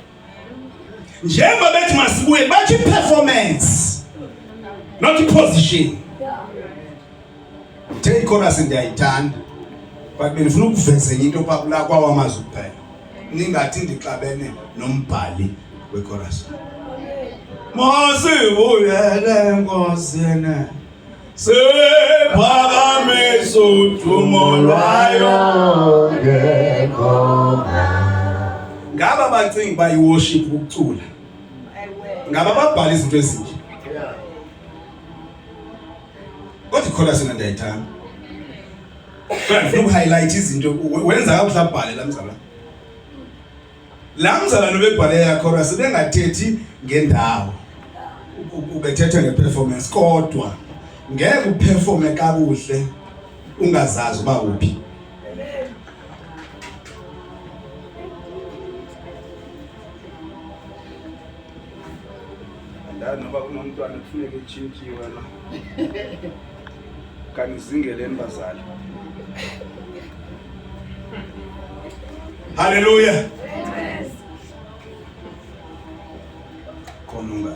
Njengoba bethi masibuye bathi performance not position. Take chorus ndiyayithanda but benifuna ukuveza into phakula kwawamazwi kuphela. Ningathi ndixabene nombhali wechorus. Masibuyele Nkosini, siphakamise udumo lwayo ngengoma. Ngaba bacinga ba worship ukucula. Ngaba babhala izinto ezinje. Yeah. Kodwa ichorus ndiyayithanda. Ngifuna ukuhighlight izinto wenza kakuhle abhale lamzala. Lamzala nobebhale ya chorus bengathethi ngendawo. Ubethethe ngeperformance kodwa ngeke uperforme kakuhle ungazazi uba uphi. Noba kunomntwana kufuneka etshintshiwe la. Kanizingele bazali. Hallelujah. Konunga.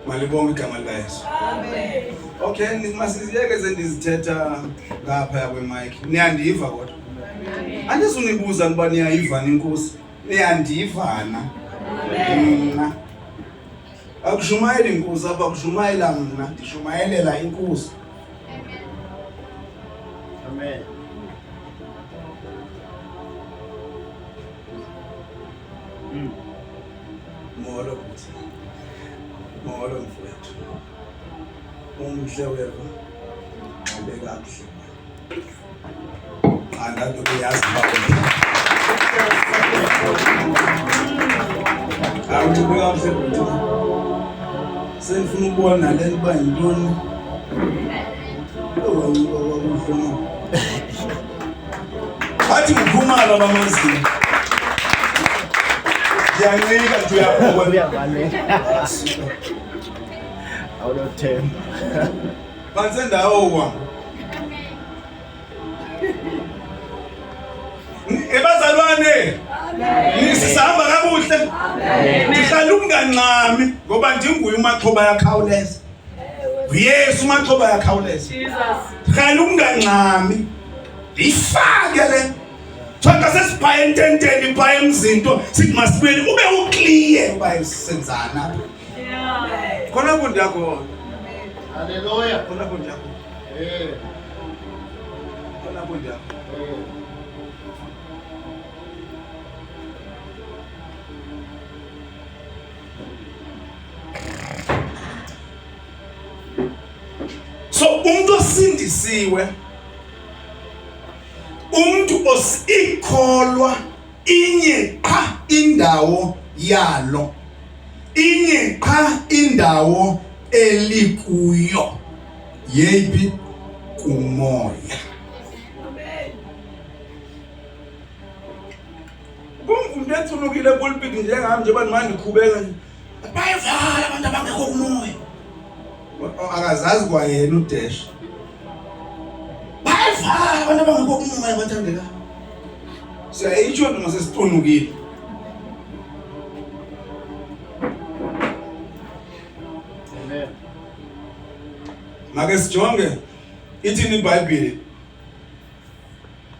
Malibonge igama lika Yesu. Amen. Okay, masiziyeke sendizithetha ngapha kwemic. Niyandiva kodwa? Andizunibuza ukuba niyayiva inkosi. Niyandivana. Mina. Akushumayela inkosi apha akushumayela mina, ndishumayelela inkosi. Amen. Molo kuthi. Molo mfowethu. Umhle wena. Ubeka kahle. Angathi uyazi awuthi ubeka kahle kuthi. Senifuna ukubona le nto yintoni? Athi mphumala bamazinyo. Yancika nje uyabona. Awunothemba. Phansi ndawo kwa. Ebazalwane. Nisihamba kabuhle. Ndihlala ungancami ngoba ndinguye uMaxhoba yakhawuleza. Yesu uMaxhoba yakhawuleza. Hlala ungancami. Ifake le. Thaka sesibhaye ententeni ibhaye emzinto sithi masibuyele ube uclear uba senzana. Yeah. Khona kundi yakho. Hallelujah. Khona kundi yakho. Khona kundi yakho. So umuntu osindisiwe umuntu osikholwa inye qha indawo yalo inye qha indawo elikuyo yebi kumoya. Amen. Umuntu ethulukile pulpit njengami nje bani ndikhubeka nje bayivala abantu abangekho kumoya. Akazazi kwa yena uDash. abantu abangekho umoya bathandeka. Siyayitsho noma sesitonukile. Amen. Make sijonge ithini iBhayibheli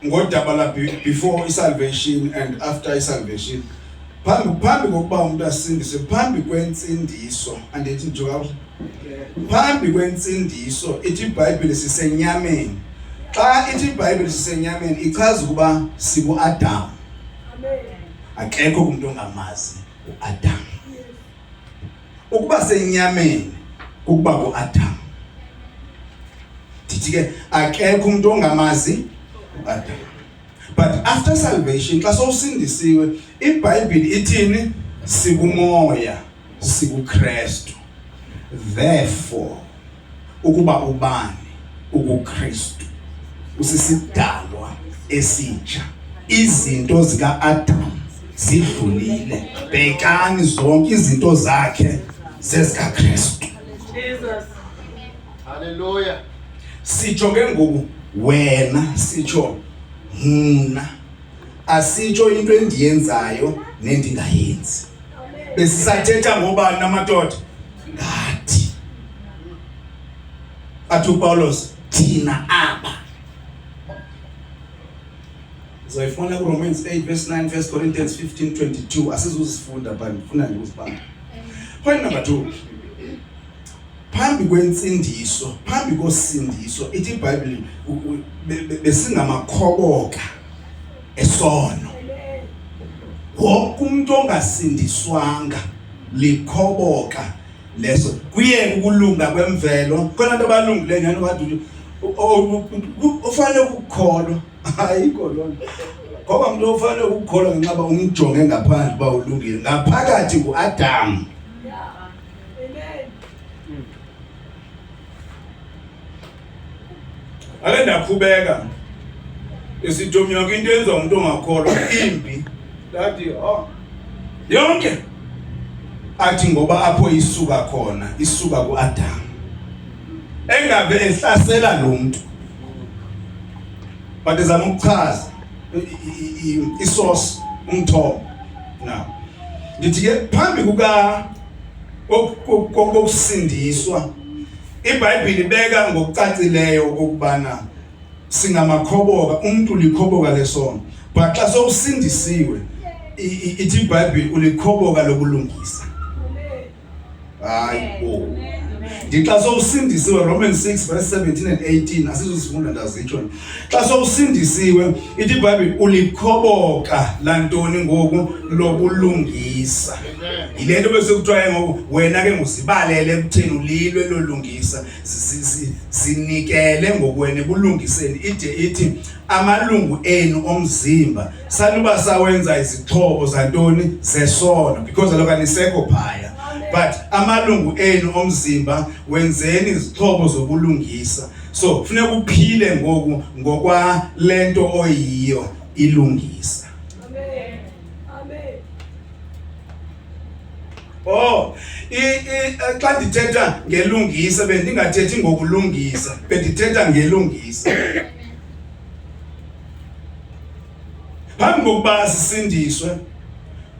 ngodaba la before salvation and after salvation. Phambi kokuba umuntu asindiswe, phambi kwensindiso, andithi njoka. Phambi kwensindiso ithi iBhayibheli sisenyameni. Xa ithi iBhayibheli sisenyameni ichaza ukuba siku-Adam. Akekho umuntu ongamazi u-Adam. Ukuba senyameni ukuba ku-Adam. Dithi ke akekho umuntu ongamazi u-Adam. But after salvation xa sowusindisiwe iBhayibheli ithini? Sikumoya, sikuKristu. Therefore ukuba ubani ukuKristu usisidalwa esitsha. Izinto zika-Adam zidlulile, bhekani zonke izinto zakhe zezikaKristu. Jesus. Hallelujah. Sitsho ke ngoku wena, sitsho mna, asitsho into endiyenzayo nendingayenzi. Besisathetha ngobani namadoda? Ngathi. Athi uPaulos thina aba. Zoyifuna kuRomans 8 verse 9, 1 Corinthians 15:22. Asizuzifunda but ngifuna nje uzibamba. Point number 2. Phambi kwensindiso, phambi kosindiso, ithi iBhayibheli besingamakhoboka esono. Wonke umuntu ongasindiswanga likhoboka leso. Kuye ukulunga kwemvelo. Khona abantu abalungileyo nyani kade ufanele ukukholwa. Ayikho lona. Ngoba umuntu ufanele ukukholwa ngenxa umjonge ngaphandle ba ulungile. Ngaphakathi kuAdam. Ake ndaqhubeka. Isithomi yonke into yenza umuntu ongakholwa imbi. Lathi yonke athi ngoba apho isuka khona, isuka kuAdam. Engabe ehlasela lo muntu. But ezama ukuchaza isource umthomo. Now ndithi ke phambi kokusindiswa iBhayibheli ibeka ngokucacileyo ukubana singamakhoboka, umuntu likhoboka lesono. But xa sowusindisiwe ithi iBhayibheli ulikhoboka lokulungisa. Hayi Xa sowusindisiwe Romans 6 verse 17 and 18 asizosifunda ndazitsho. Xa sowusindisiwe ithi iBhayibheli ulikhoboka lantoni ngoku lokulungisa. Yilento bese kuthiwa ngoku wena ke ngusibalele ekutheni ulilwe lolungisa sinikele ngokwene kulungiseni ithi amalungu enu omzimba sanuba sawenza izixhobo zantoni zesono because lokanisekho phaya. But amalungu enu omzimba wenzeni izixhobo zokulungisa. So kufuneka uphile ngoku ngokwa lento oyiyo ilungisa. Amen. Amen. Xa ndithetha ngelungisa bendingathethi ngokulungisa, bendithetha ngelungisa. Phambi kokuba sisindiswe,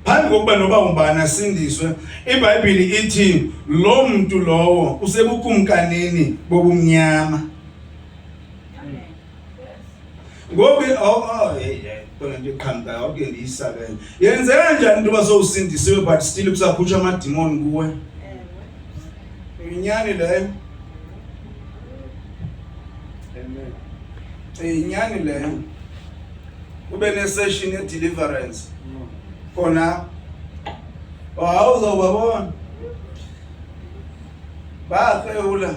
phambi kokuba noba umbani asindiswe, iBhayibheli ithi lo muntu lowo usebukumkanini bobumnyama. Ngoba bona ndiqhamka onke ndiyisabela. Yenzeka kanjani into basowusindisiwe but still kusakhutshwa amadimoni kuwe? Inyani leyo. Amen. Inyani leyo. Ube ne session ye deliverance. Khona awuzobabona. Bakhewula.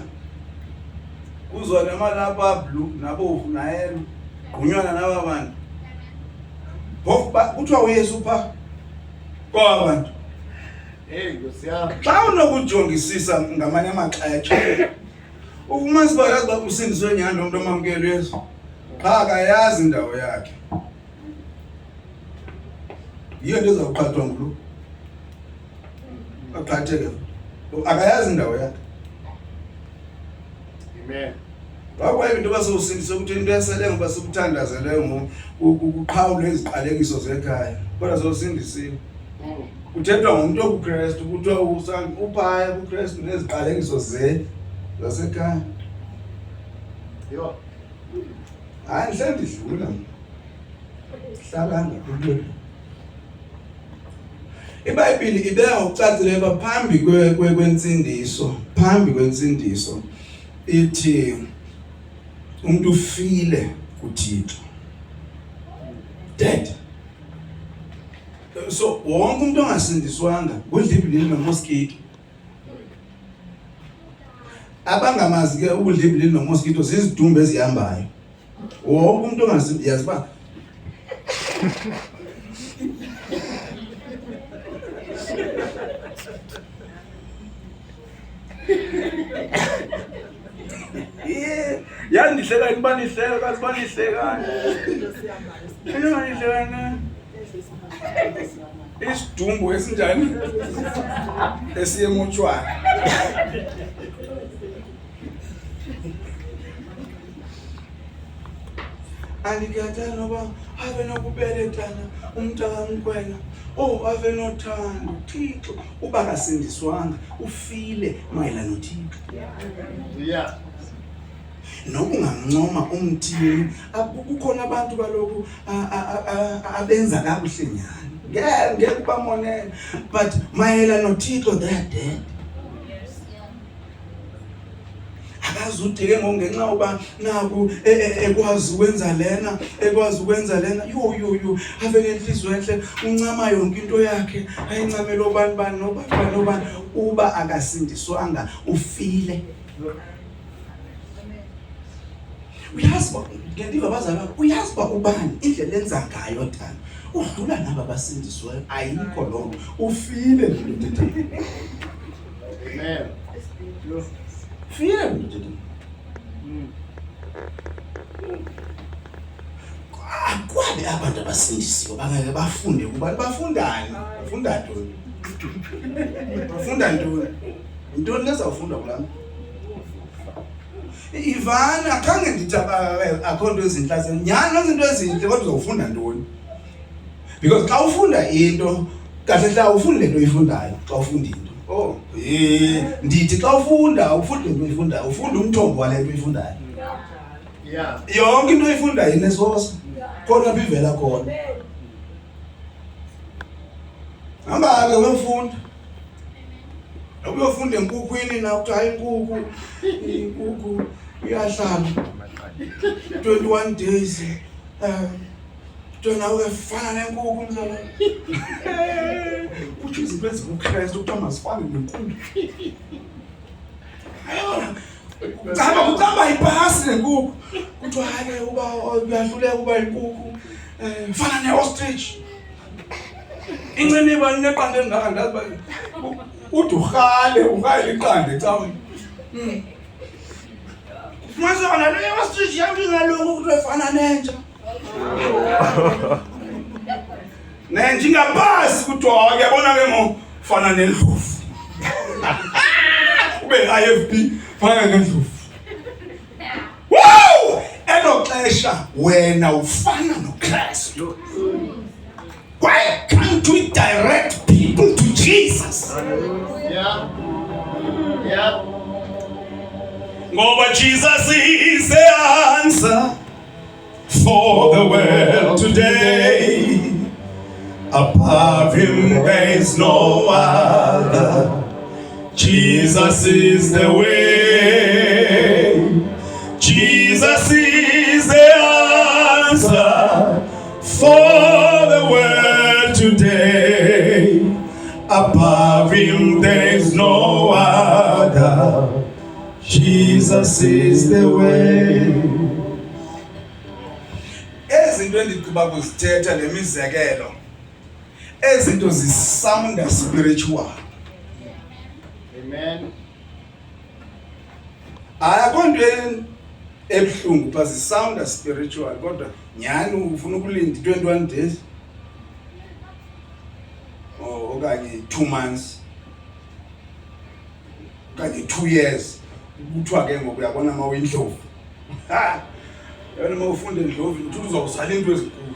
Uzwa namalapha blue nabovu na yellow. Unywana naba bantu. Kuthiwa uYesu pha kwabantu. Ngosiyami. Xa unokujongisisa ngamanye amaxesha ufumanisa uba usindiswe nyani lo muntu omamkele Yesu. Cha akayazi indawo yakhe. Yiyo into ezawuqhathwa ngulo. Aqhatheke. Akayazi indawo yakhe. Amen. Wakwaye into basosindiswa ukuthi into yesele ngoba sikuthandazele ukuqhawula iziqalekiso zekhaya. Kodwa sosindisiwe. Kuthethwa ngomuntu okuKristu kuthiwa uphaya kuKristu neziqalekiso zasekhaya. Yo. Hayi mhlawumbe idlula. Hlalanga kulo. iBhayibheli ibeka ukucacilela phambi kwensindiso ithi umuntu ufile kuThixo dead. So wonke umuntu ongasindiswanga kudlibilini nomosquito. Abangamazi ke ubudlibilini nomosquito zizidumbe ezihambayo. Wonke umuntu ongasindiswa yaziba yandihleka ibanihleka kasibanihlekana ayonihlekana isidumbu esinjani esiye mochwari andikatana noba ave nokubelethana umntakamkhwena ave nothando Thixo uba kasindiswanga ufile mayelana noThixo. Yeah. Nokungamncoma umthini kukhona abantu baloku abenza kakuhle nyani ngeke bamonela but mayelana noThixo they are dead. Akazuthi ke ngenxa uba naku ekwazi ukwenza lena yo ave nenhliziyo enhle uncama yonke into yakhe ayincamela obani nobani uba akasindiswanga ufile. Uyazi ngendiva bazalwa uyazi ba ubani indlela enza ngayo thana udlula naba basindiswayo ayikho lonto ufile ndoda. Amen. File ndoda. Akwabe abantu abasindisiwe bangeke bafunde kuba bafundani bafunda ntoni bafunda ntoni intoni lezawufunda kulami Ivana akhange ndithi akho nto ezinhle nyani izinto ezinhle kodwa uzofunda ntoni because xa ufunda into kahle hla ufunde into oyifundayo xa ufunda into ndithi xa ufunda ufunde into oyifundayo ufunda umthombo wale nto oyifundayo. Yeah. Yonke into oyifundayo inesosa khona bivela khona hamba ke wefunda ukuyofunda enkukhwini na ukuthi hayi inkukhu iyahlala 21 days Tona ufana nenkukhu mzala uthi izinto ezikuKristu ukuthi amasifane nenkukhu Kuhamba ibhasi nenkukhu kuthiwa hayi uba uyahluleka uba inkukhu fana ne-ostrich incane bani neqanda elingaka ndazi ba uthi ukhale iqanda ecaweni Mazona le-ostrich yami ngalungu ukuthi efana nenja nenja ingapasi kuthiwa uyabona ke ngofana nendlovu ube IFB fana nendlovu wow enoxesha wena ufana noKristu. Why can't we direct people to Jesus? Yeah. Yeah. Ngoba Jesus is the answer for the world today. Above him there is no other. Jesus is the way. Jesus is the answer for the world today. Above him there is no other. Jesus is the way. Ezinto endigqiba kuzithetha lemizekelo ezinto zisounda spiritual. Amen. Akho nto ebuhlungu but zisounda spiritual kodwa nyani ufuna ukulinda 21 days okanye 2 months okanye 2 years kuthiwa ke ngoku uyabona mawindlovu Ha. Yena mawufunda eNdlovu uthi uzawuzala into ezinkulu.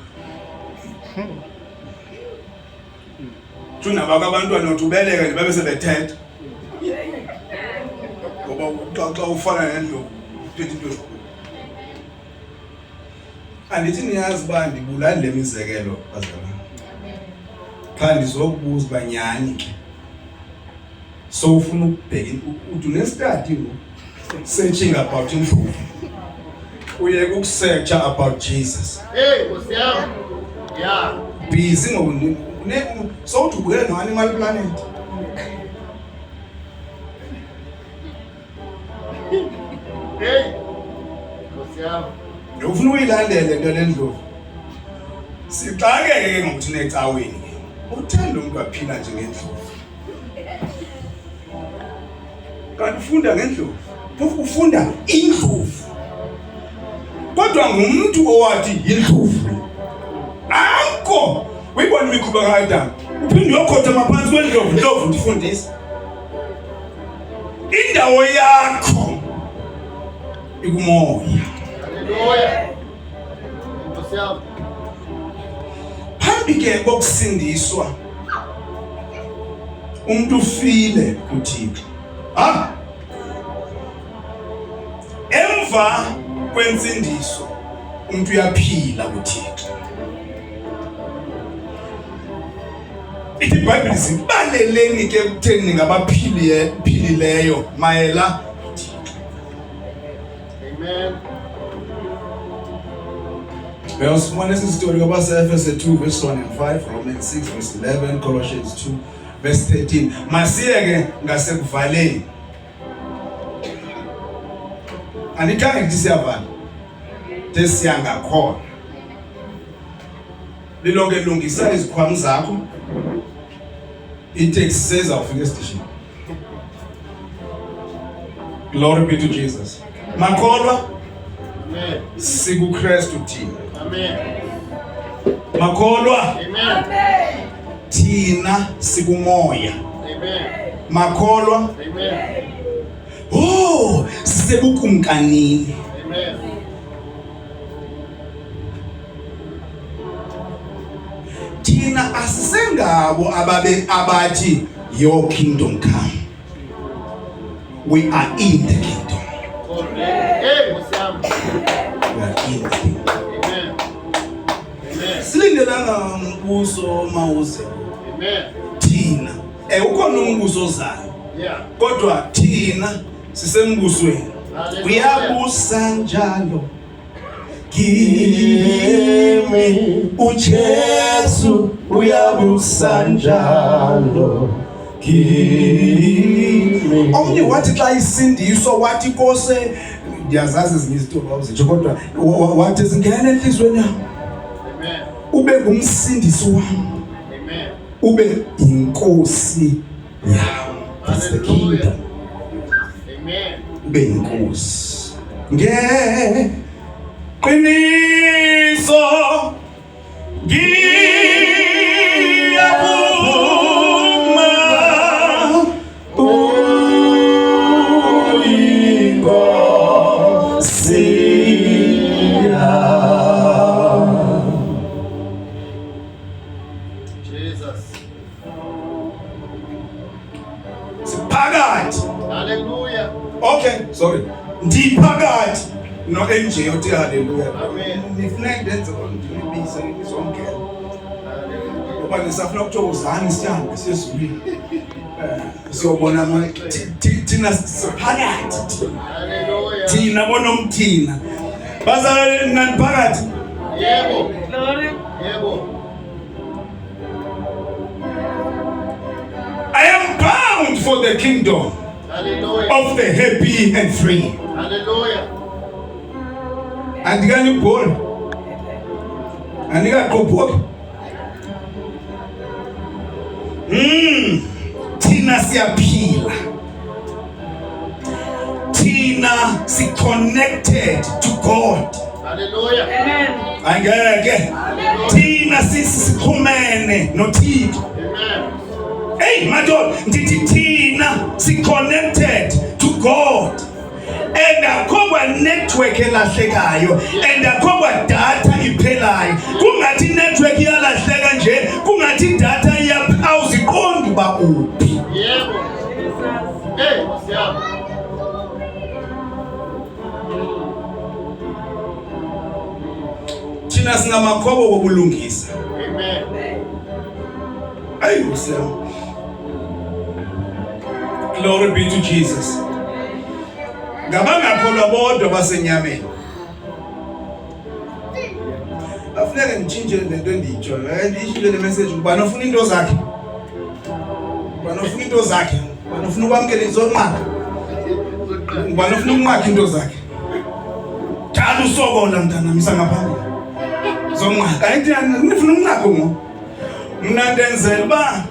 Tuna bakabantwana uthi ubeleke nje babe sebethetha. Ngoba xa ufana neNdlovu uthetha into ezinkulu. Andithi niyazi ba ndibulali le mizekelo bazalwane. Cha ndizokubuza banyani ke. So ufuna ukubheka uthi unestudy searching about Ndlovu. Uye ukusearch about Jesus. Hey, Nkosi. Yeah. Busy ngoku so uthi ubukele no Animal Planet. Hey. Nkosi. Ufuna uyilandele into leNdlovu. Sixakeke ke ngokuthi necaweni ke. Uthanda umuntu aphila nje ngeNdlovu. Kanti ufunda ngeNdlovu. Phofu ufunda iNdlovu. Kodwa ngumuntu owathi iNdlovu. Anko, uyibona imikhuba kaAdam. Uphinde uyokhotha maphansi kweNdlovu, Ndlovu ndifundisa. Indawo yakho ikumoya. Hallelujah. Nkosi. Phambi ke kokusindiswa umuntu ufile kuThixo. Ha? Emva kwensindiso umuntu uyaphila kuThixo. Ithi iBhayibheli sibaleleni ke kutheni ngabaphilileyo mayela kuThixo. Amen. Uyasifumana esi story kwabaseEfese 2 verse 1 and 5, Romans 6 verse 11, Colossians 2 verse 13. Masiye ke ngasekuvaleni. Anikhange ngithi siyavala. Desiyanga khona. Lilonke lungisa izikhwama zakho. Itaxi seza ufika estation. Glory be to Jesus. Makholwa Amen. sikuKristu thina. Amen. Makholwa Amen. thina sikumoya. Amen. Makholwa Amen. oh sisebukumkanini. Amen. Thina asisengabo abathi your kingdom come. We are in the kingdom. Hey, Nkosi. We are in the kingdom. Amen. Amen. Silindelanga umbuso mawuze. Amen. Thina ukhona umbuso ozayo. Yeah. Kodwa thina sisembusweni. Uyabusa njalo. Kimi uJesu uyabusa njalo. Kimi. Omnye wathi xa isindiswa wathi Nkosi ndiyazazi ezinye izinto awuzitsho kodwa wathi zingena enhlizweni yami. Amen. Ube ngumsindisi wami. Amen. Ube inkosi yami. That's the kingdom. Amen. Ube inkosi. Qiniso ngiyavuma uyinkosi Jesus. siphakathi. Hallelujah. Okay, sorry. Ndiphakathi no NJ uthi hallelujah. Amen. Nifuna ndenze ndibisa ngizongena. Hallelujah. Ngoba nisafuna ukuthokozana isihambe siyezulwini. Siyobona thina siphakathi. Hallelujah. Thina bonomthina. Bazalwane naniphakathi. Yebo. Glory. Yebo. I am bound for the kingdom Hallelujah. of the happy and free. Hallelujah. Andikani bhola. Andikaqophoki. Thina siyaphila. Thina si connected to God. Hallelujah. Amen. Angeke. Thina sisixhumene noThixo. Amen. Hey, madoda, ndithi thina si connected to God. And akho network elahlekayo and akho data iphelayo. Kungathi network iyalahleka nje, kungathi data awuziqondi uba uphi. Yebo. Hey, siyabo. Thina singamakhobo kokulungisa. Amen. Ayi Nkosi. Glory be to Jesus. Ngabangakholwa bodwa basenyameni. Afuneka ngitshintshe lento endiyitsho. Ndiyishilo le message kuba nofuna into zakhe. Kuba nofuna into zakhe. Kuba nofuna ukwamkela izonqaka. Kuba nofuna ukunqaka into zakhe. Thala usokola mntana misa ngaphambili. Zonqaka ayithi nifuna ukunqaka ngo. Mna ndenzela uba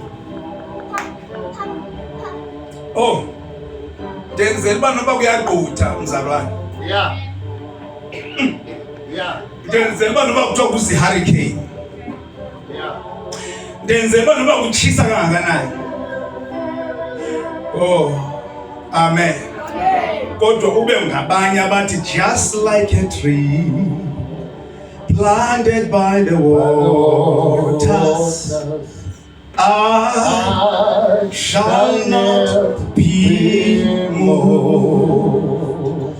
ndenzela uba noba kuyaqutha mzalwane. Yeah. Yeah. Ndenzela uba noba kuthiwa kuzi-hurricane. Yeah. Ndenzela uba noba kutshisa kangakanani. Amen. Kodwa ube ngabanye abathi just like a tree planted by the waters, I shall not be moved.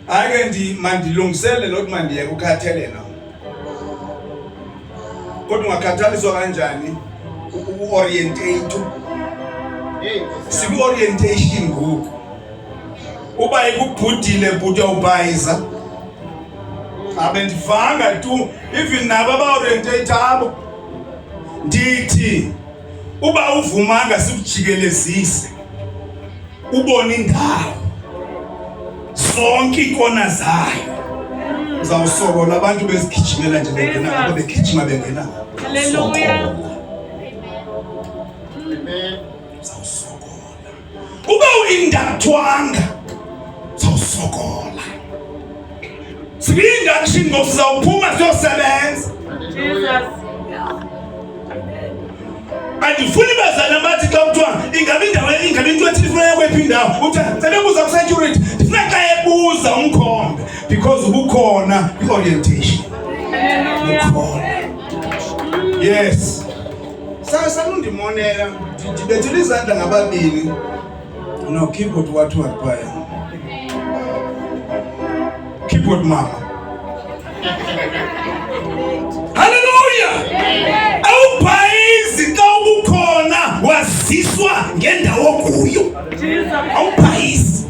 Ake mandilungisele lokuthi mandiye ukukhathelela. Kodwa ungakhathaliswa kanjani u-orientate? Hey, Siku-orientation ngoku. Uba ikubhudile bhuti awubhayiza. Abendivanga tu even nabo aba-orientate abo. Ndithi uba uvumanga sikujikelezise. Ubone indawo. Zonke ikona zayo. Uzawusokola abantu bezigijimela nje bengena ngoba begijima bengena. Hallelujah. amen. Uzawusokola. Uba uindathwanga uzawusokola. Sibi-induction ngoku sizawuphuma siyosebenza. Jesus. Andifuni bazana bathi xa kuthiwa ingabe into ethi ndifuna yakwephi indawo uthi sebebuza ku-security ndifuna xa ebuza umkhombe because ubukhona i-orientation. Ubukhona. Yes. Sanundimonela ndibethile izandla ngababini no keyboard wathu phaya. Keyboard mama. Hallelujah. Awubhayizi xa ubukhona waziswa ngendawo kuyo. Awubhayizi.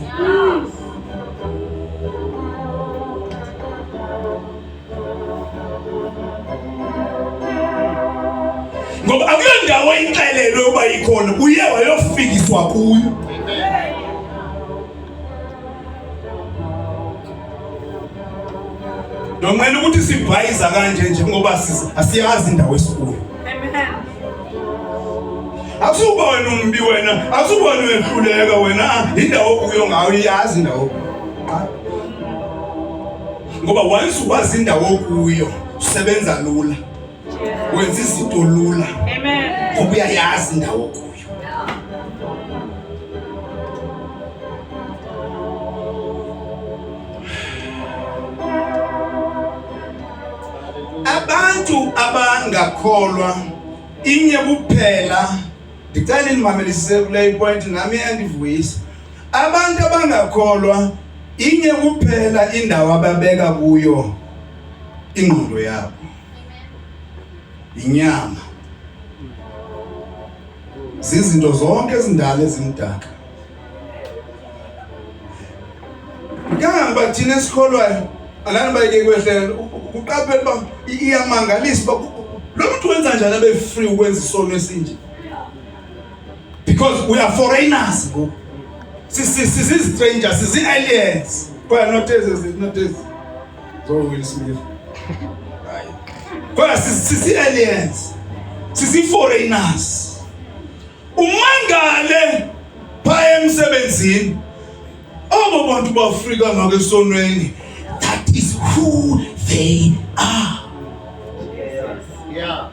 Ngoba akuyondawo inxelelo yoba ikhona uye wayofikiswa kuyo. Ndomela ukuthi sibhayiza kanje nje ngoba asiyazi indawo esikuyo. Akusuba wena umbi wena, akusuba wena wehluleka wena, indawo kuyo ngayo iyazi indawo. Ngoba once wazi indawo kuyo, usebenza lula. Wenza izinto lula. Amen. Ngoba uyayazi indawo kuyo. Abantu abangakholwa inye kuphela ndicela inimamelisise kule point nami andivuyisa. Abantu abangakholwa inye kuphela indawo ababeka kuyo ingqondo yabo. Inyama. Zizinto zonke ezindala ezimdaka. Ngihamba thina esikholwayo alani bayike kwehlela uqaphela ba iyamangalisa ba lo muntu wenza njani abe free ukwenza isono esinje. Because we are foreigners go. Sisi strangers, sisi aliens. Kwa not as so Will Smith. Right. Kwa sisi aliens. Sisi foreigners. Umangale pha emsebenzini. Abo bantu bafrika ngakesonweni. That is who they are. Yeah.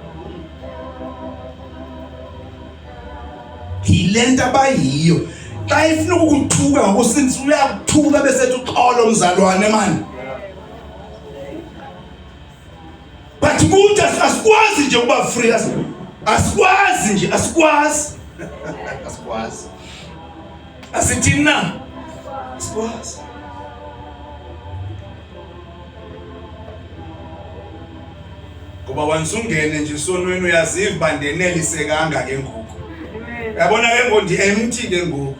Hilenta bayiyo xa ifuna ukuthuka ngokusindisa uyakuthuka bese ethi uxolo mzalwane man. But kuthi asikwazi nje ukuba free, asikwazi nje, asikwazi. Asikwazi. Asithi na asikwazi. Ngoba wansungene nje sonweni uyaziva bandenelisekanga ke ngoku. Yabona ke ngondi empty ke ngoku.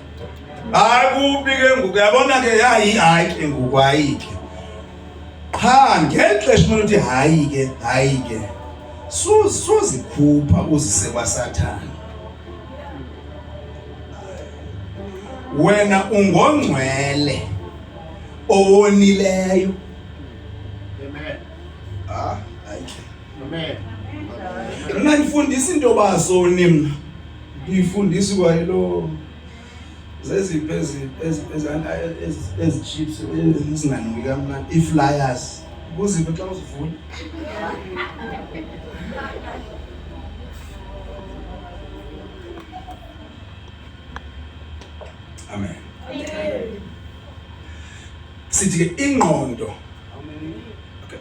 Akubi ke ngoku yabona ke hayi ke ngoku ayike. Cha ngexesha umuntu uthi hayi ke. Sozikhupha uzise kwaSathane. Wena ungongcwele owonileyo. Amen. Ayike. Amen. Mina ngifundisa into baso nimi. Ngifundisa kwayilo zeziphi ezi chips ezinganuki kamnandi, i-flyers. Kuziphi xa uzivula? Amen. Sithi ke ingqondo. Okay.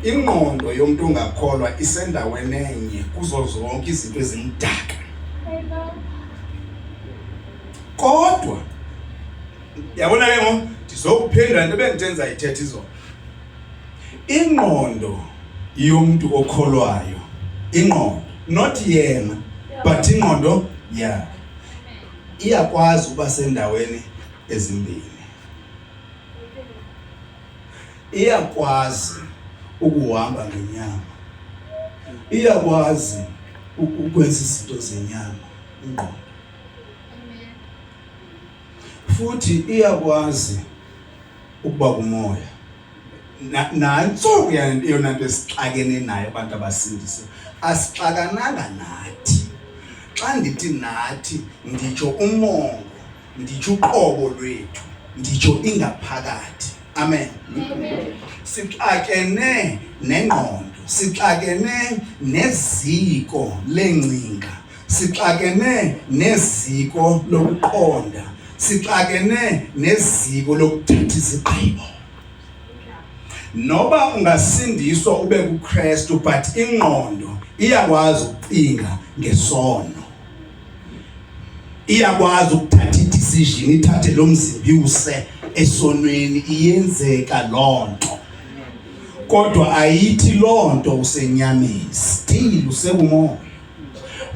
Ingqondo yomuntu ongakholwa isendaweni enye kuzo zonke izinto ezimdaka. Kodwa yabona ke ngo ndizokuphendula into bengitenza ithethe izona. Ingqondo yomuntu okholwayo, ingqondo not yena but ingqondo yakhe iyakwazi ukuba sendaweni ezimbili. Iyakwazi ukuhamba ngenyama, iyakwazi ukwenza izinto zenyama ingqondo, futhi iyakwazi ukuba kumoya. Nanso yona nto esixakene nayo abantu abasindise, asixakananga nathi. Xa ndithi nathi nditsho umongo, nditsho uqobo lwethu, nditsho ingaphakathi. Amen. Sixakene nengqondo, sixakene neziko lengcinga, sixakene neziko lokuqonda, sixakene neziko lokuthatha izigqibo. Noba ungasindiswa ube kuKristu but ingqondo iyakwazi ukucinga ngesono, iyakwazi ukuthatha idecision, ithathe lo mzimbi use esonweni, iyenzeka lonto. Kodwa ayithi lonto usenyameni, still usekumoya,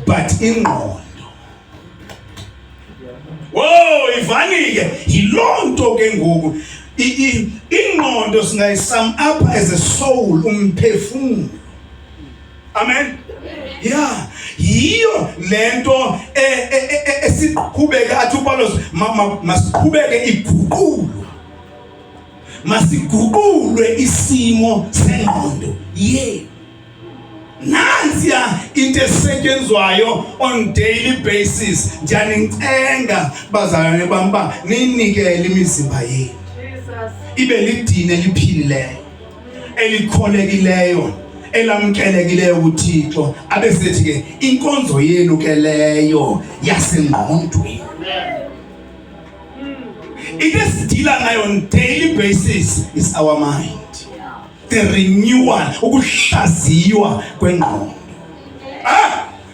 but ingqondo ivanike yilonto ke ngoku. Ingqondo singayisum up as a soul, umphefumulo. Amen. Yeah, yiyo lento esiqhubeka athi uPaulos masiqhubeke iguqulo, masiguqulwe isimo sengqondo yethu. Nansiya into esetshenzwayo on daily basis. Ndiyanicela bazalwane bami ba ninikele imizimba yenu ibe lidini eliphilileyo, elikholekileyo, elamkelekileyo kuThixo, abesethi ke inkonzo yenu ke leyo yasengqondweni. It is dealing on daily basis is our mind. The renewal, ukuhlaziywa kwengqondo.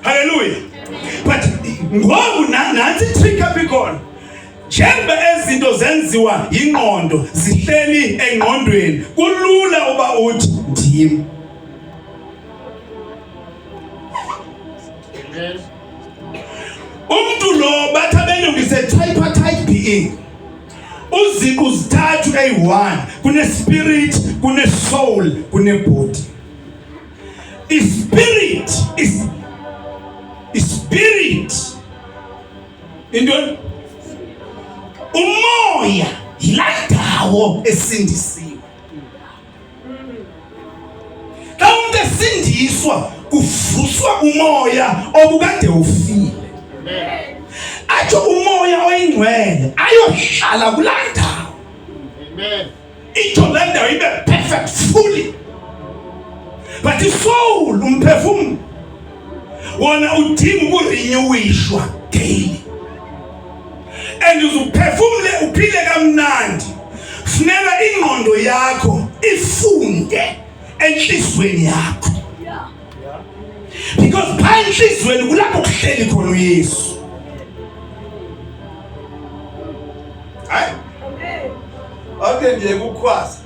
Hallelujah. But ngoku nansi trick ikhona. Njengoba ezinto zenziwa ingqondo zihleli engqondweni, kulula uba uthi ndim. Umuntu lo bathi abelungu is a tripartite being. Uziqu zithathu eyi-1, kune-spirit, kune-soul, kune-body. I-spirit into umoya yilaa ndawo esindisiwe. Xa umuntu esindiswa kuvuswa umoya obukade ufile. Atsho umoya oyingcwele ayohlala kulaa ndawo. Amen. Itsho laa ndawo ibe perfect fully. But isoul, umphefumulo, wona udinga ukurenewishwa daily. And uzuphefumule uphile kamnandi. Funeka ingqondo yakho ifunde enhlizweni yakho. Because pha enhlizweni kulapho kuhleli khona uYesu. Hayi. Okay nje kukhwaza.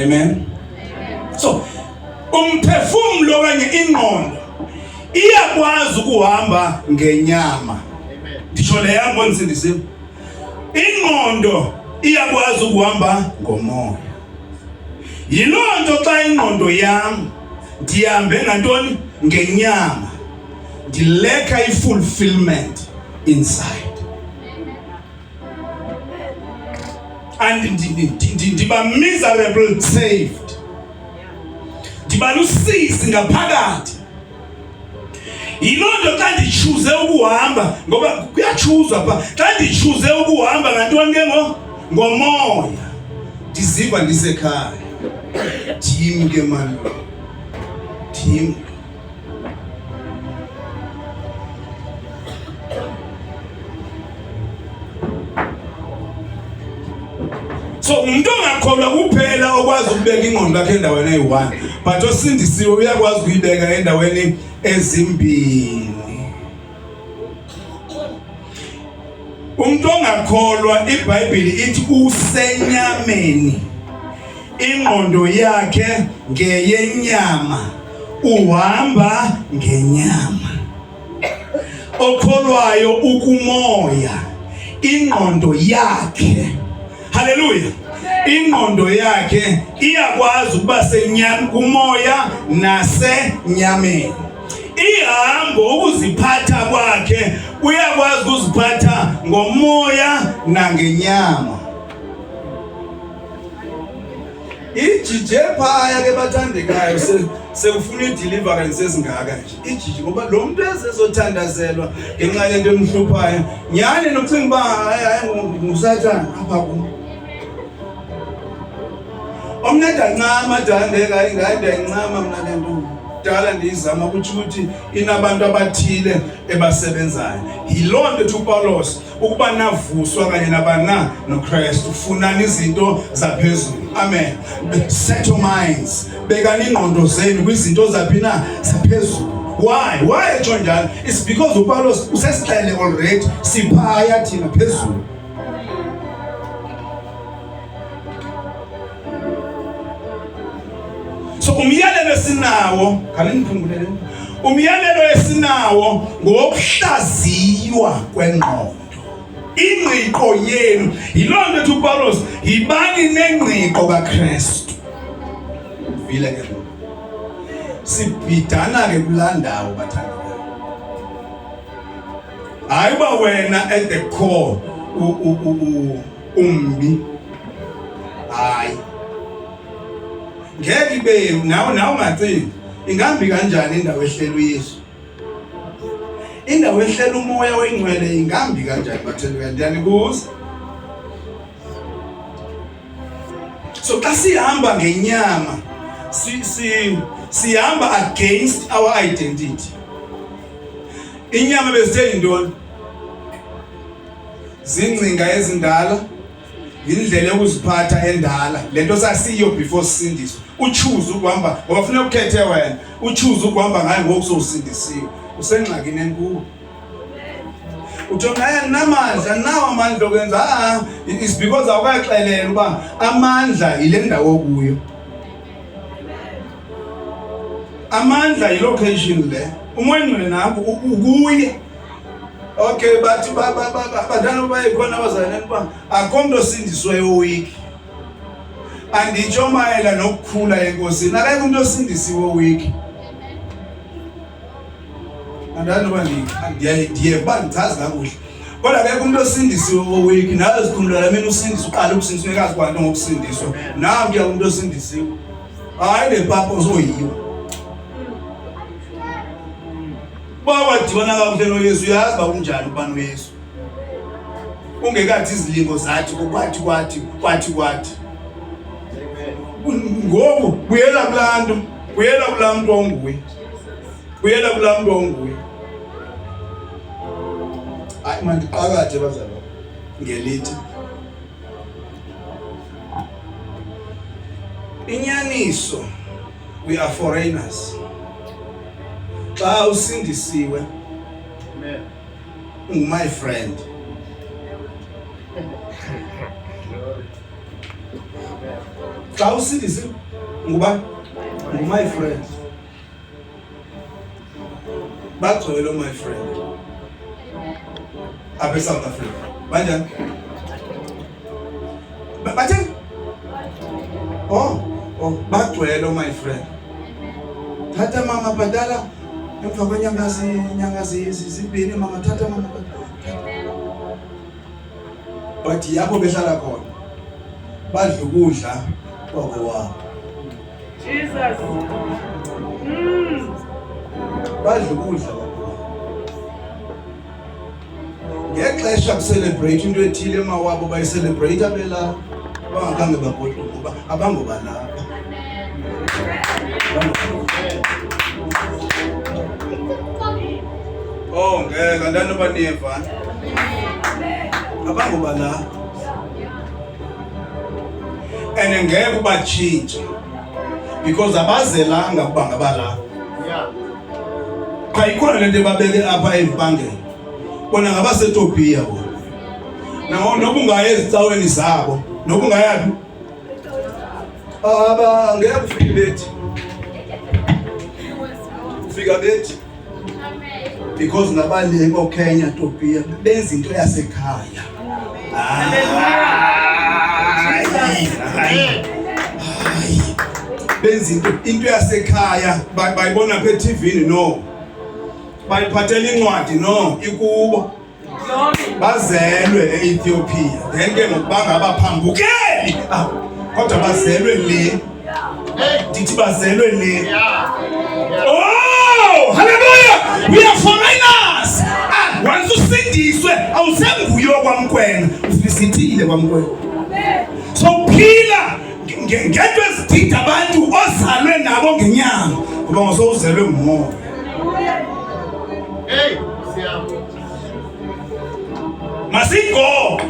Amen. So umphefumulo kanye ingqondo iyakwazi ukuhamba ngenyama. Ndisho le yambo nsindisiwe. Ingqondo iyakwazi ukuhamba ngomoya. Yilonto xa ingqondo yami ndihambe ngantoni ngenyama. Ndileka i-fulfillment inside. And ndiba miserable saved. Ndiba lusisi ngaphakathi. Yilonto xa ndichoose ukuhamba ngoba kuyachuzwa pha. Xa ndichoose ukuhamba ngantoni ke ngomoya. Ndiziva ndisekhaya. Team ke man. Team. So umuntu ongakholwa kuphela okwazi ukubeka ingqondo yakhe endaweni eyi-1, but osindisiwe uyakwazi ukuyibeka endaweni ezimbili. Umuntu ongakholwa iBhayibheli ithi usenyameni, ingqondo yakhe ngeyenyama, uhamba ngenyama. Okholwayo ukumoya, ingqondo yakhe. Hallelujah. Ingqondo yakhe iyakwazi ukuba kumoya nasenyameni. Ihambo ukuziphatha kwakhe uyakwazi ukuziphatha ngomoya nangenyama. Ijije phaya ke bathandekayo sekufuna i-deliverance ezingaka nje. Ijije ngoba lo muntu ezezothandazelwa ngenxa yento emhluphayo. Nyani nokucinga uba hayi ngusathana apha kum. Omneda ncama dandeka ingade incama mina lento. Dala ndiyizama ukuthi inabantu abathile ebasebenzayo. Yilonto ethi uPaulos ukuba navuswa kanye nabana noKristu funani izinto zaphezulu. Amen. Set your minds. Bekani ingqondo zenu kwizinto zaphina zaphezulu. Why etsho njalo? It's because uPaulos usesixele already siphaya thina phezulu. So umyalelo esinawo, khaliniphungulele. Umyalelo esinawo ngokuhlaziywa kwengqondo. Ingqiqo yenu, yilonto ethi uPaulos, yibani nengqiqo kaKristu. Vile ke. Sibhidana ke kulandawo bathandekayo. Hayiba wena at the core umbi. Hayi. Ngeke ibe nawe ungacingi ingambi kanjani indawo ehlela uYesu. Indawo ehlela umoya oyingcwele ingambi kanjani bathandekayo ndiyanibuza. So xa sihamba ngenyama sihamba against our identity. Inyama bezithe yintoni? Zingcinga ezindala, indlela yokuziphatha endala, lento sasiyo before sisindiswa. Uchoose ukuhamba ngoba ufuna ukukhethe wena. Uchoose ukuhamba ngayo ngokusindisiwe. Usengxakini enkulu. Uthona namandla nawo amandla okwenza it's because awukaxelela uba amandla ile ndawo kuyo. Amandla yilocation le. Umwenqele nakho ukuye. Okay, bathi badala bayikhona abazalwane uba akho umuntu osindisiweyo week. Anditsho mayela nokukhula enkosini, akekho umuntu osindisiwe week. Andani uba ndiye bandichazi kakuhle. Kodwa akekho umuntu osindisiwe week. Nawe zikhumbulela mina usindiswa uqala ukusindiswa ungekazi kwanto ngokusindiswa. Nawe kuya umuntu osindisiwe. Hayi le purpose oyiyo. Bawadibana kakuhle noYesu uyazi ba unjani ubani uYesu. Ungekathi izilingo zathi kwathi. ngoku buyela kulantu, buyela kulamntu onguye. Buyela kulamntu onguye. Hayi mandiqakathe bazalo ngelithi. Inyaniso, we are foreigners. Xa usindisiwe, my friend. Xa usindisiwe, my friend. Bagcwele my friend. Apha eSouth Africa. Banjani? Bathini? Oh, bagcwele my friend. Thatha mama bhatala emva kwenyanga zibini mama thatha mama. But yapho behlala khona. Badla ukudla kwabo. Jesus. Badla ukudla kwabo. Ngexesha kucelebrate into ethile emawabo bayicelebrate abela bangakhange bagoduka kuba abangoba lapha. Oh ngeke ndanoba niva. Abangoba lapha. And ngeke ubatshintshe because abazelanga kuba ngabala. Yeah. Cha ikhona lento babeke apha eVipangeni. Bona ngabaseTopia bona. Noba ungaya ezicaweni zabo, noba ungayapi. Ngeke ufike bethi. Ufika bethi. Because ngabale koKenya Topia benza into yasekhaya. Benza into yasekhaya bayibona phe TV no. Bayiphathela incwadi no ikubo. Bazelwe eEthiopia then ke ngokubanga abaphambukeli kodwa bazelwe le ndithi bazelwe le. Oh hallelujah, we are foreigners. Once usindiswe awusenguye kwamkwena ufisithile kwamkwena. So phila ngento ezidida abantu ozalwe nabo ngenyanga ngoba ngosowuzelwe ngumoya. Hey, Siam. Masigo.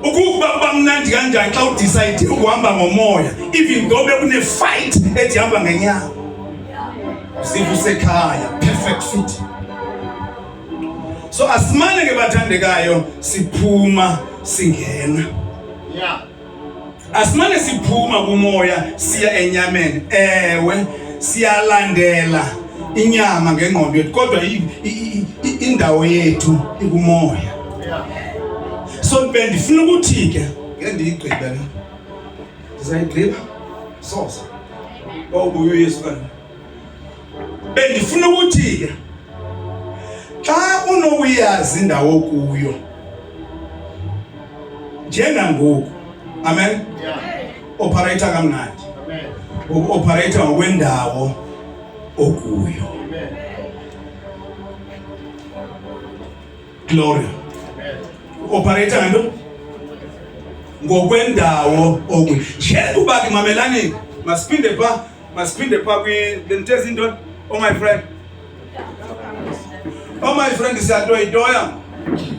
Ukuba bamnandi kanjani xa udecide ukuhamba ngomoya even though bekune fight ethi hamba ngenyanga. Sivusekhaya perfect fit. So asimane ke bathandekayo siphuma singena. Yeah. Asimane siphuma kumoya siya enyameni. Ewe siyalandela inyama ngengqondo yethu kodwa indawo yethu ikumoya. Yeah. So bendifuna ukuthi ke ngendiyigqibela. Ndizayigqiba sosa. Bawubuye uYesu kana. Bendifuna ukuthi ke xa unokuyazi indawo kuyo njengangoku. Amen. Yeah. Operator kamnandi. Amen. Operator ngokwendawo okuyo. Amen. Glory. Amen. Operator ngento ngokwendawo okuyo. Njengoba ke mamelani masiphinde pha lentezi into. Oh my friend. Oh my friend siyatoyitoya.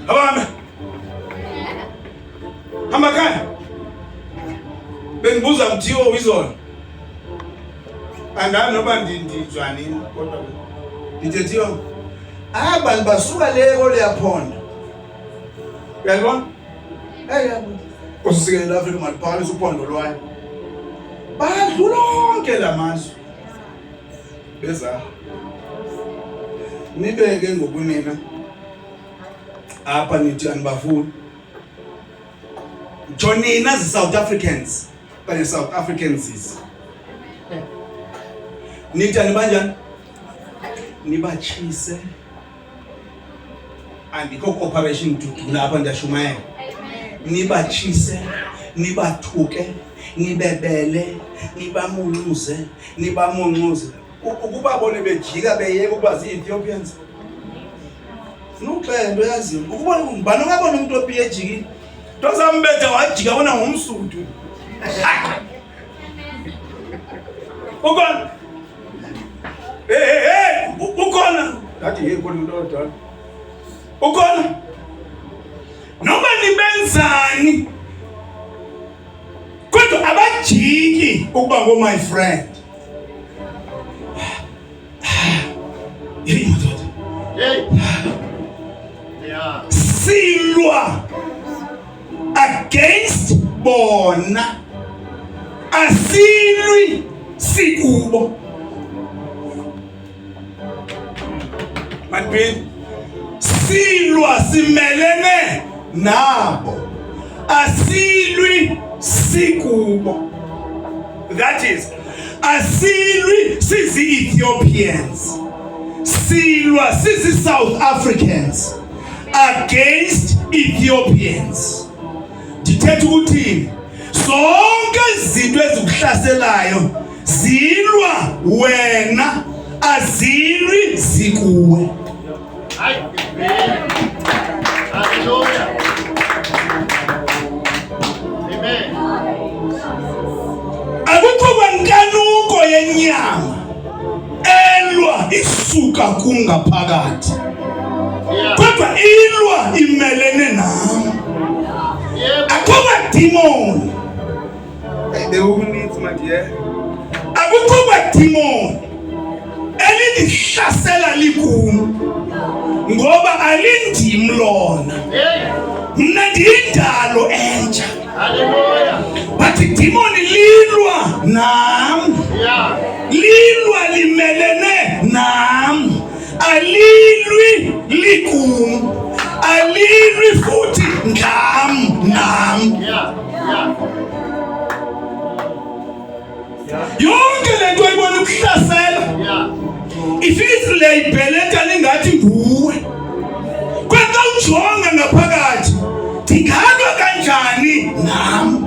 Abame. Hamba khaya. Bengibuza mthiwo izolo. Angazi noba ndinjwanini kodwa ndithethiyo. Abantu basuka leko leyaphonda. Uyabona? Yabo. Kusike la Africa maliphalisa uphondo lwayo. Badlula lonke lamazwe. Beza. Nibeke ngokunina. Apha nithi anibafuni. Jonina South Africans. Kanye South Africans. Nithi anibanjani? Nibachise. Andikho operation dudula apha ndiyashumayela. Nibachise, nibathuke, nibebele, nibamuncuze. Ukuba bone bejika beyeke ukuba zii-Ethiopians. Nuxele into yaziyo. Ukubona ngubani ongabona umuntu ophi ejikile. Tosambetha wajika wona ngomsudu. Ukona. Ukona. Ngathi hey kodwa ndoda. Ukona. Noma nibenzani. Kodwa abajiki ukuba ngo my friend. Yeah. Silwa against bona. Asilwi sikubo. Manbini silwa simelene nabo. Asilwi sikubo. That is, asilwi sisi Ethiopians. Silwa sisi South Africans against Ethiopians. Dithetha ukuthi zonke izinto ezikuhlaselayo zilwa wena, azilwi zikuwe. Hallelujah. Amen. Akukho kwenkanuko yenyama elwa isuka kungaphakathi. Kodwa ilwa imelene nami. Akukho demon. They will need my dear. Akukho demon. Elihlasela likumi. Ngoba alindimi lona. Mina ndiyindalo entsha. Hallelujah. But demon lilwa nami. Yeah. Lilwa limelene nami. Alilwi likumi. Alilwi futhi nami. Yeah. Yonke lento ayibona ukuhlasela. Yeah. Ifisi leyibheleta lingathi nguwe. Kwenta ujonga ngaphakathi. Ndingalwa kanjani nami?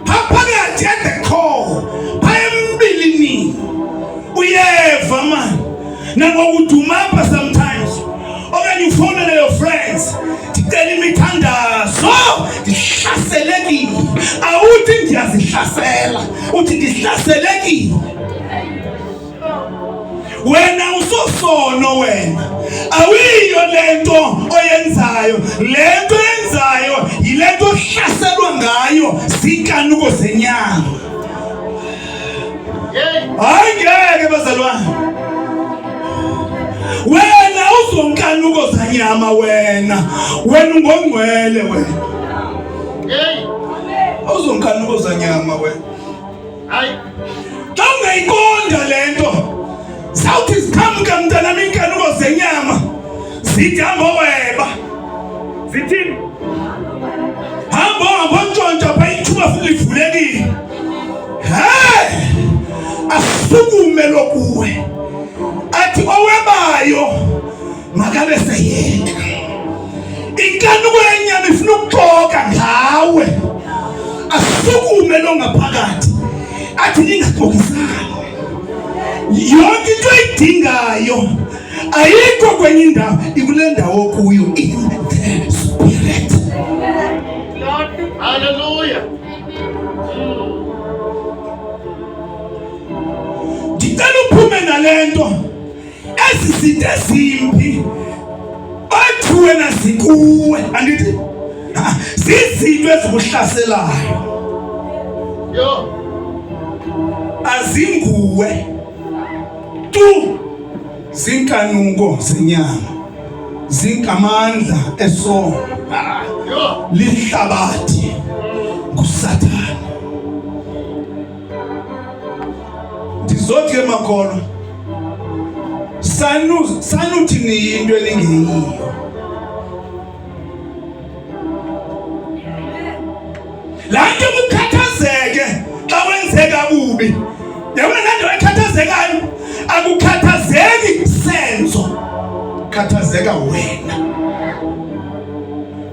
Phakathi at the core. Phayembilini. Uyeva man. Nangokudumapha sometimes. Okanye ufonele your friends. Ndicela imithandazo. Ndihlaselekile. Awuthi ndiyazihlasela. Uthi ndihlaselekile. Wena usosono wena. Awiyo lento oyenzayo. Lento yenzayo yilento ohlaselwa ngayo zinkanuko zenyama. Ngeke bazalwane. Wena uzonkanuko zanyama wena. Wena ungongcwele wena. Uzonkanuko zanyama wena. Hayi. Xa ungayiqonda lento zawuthi zikhamka mntanami inkanuko zenyama zithi hamba weba. Zithini? Hamba ntshontsha pha ithuba livulekile. Hey! Asukume lokuwe. Athi owebayo makabe seyeka. Inkanuko yenyama ifuna ukuxoka ngawe. Asukume lo ngaphakathi. Athi ningaxokisani. Yonke into ayidingayo ayikho kwenye indawo, ikule ndawo kuyo in the spirit. Hallelujah. Ndicela uphume nalento ezizinto ezimbi athi wena zikuwe, andithi zizinto ezikuhlaselayo. Yo. Azinguwe tu zinkanuko zenyama, zinkamandla esono, Yo. lihlabathi nguSathane. Ndizothi ke makolo sanuthi niyinto elingeyiyo. Lanto ukukhathazeke xa wenzeka kubi. Yabona nanto ekhathazekayo akukhathazeki senzo, khathazeka wena.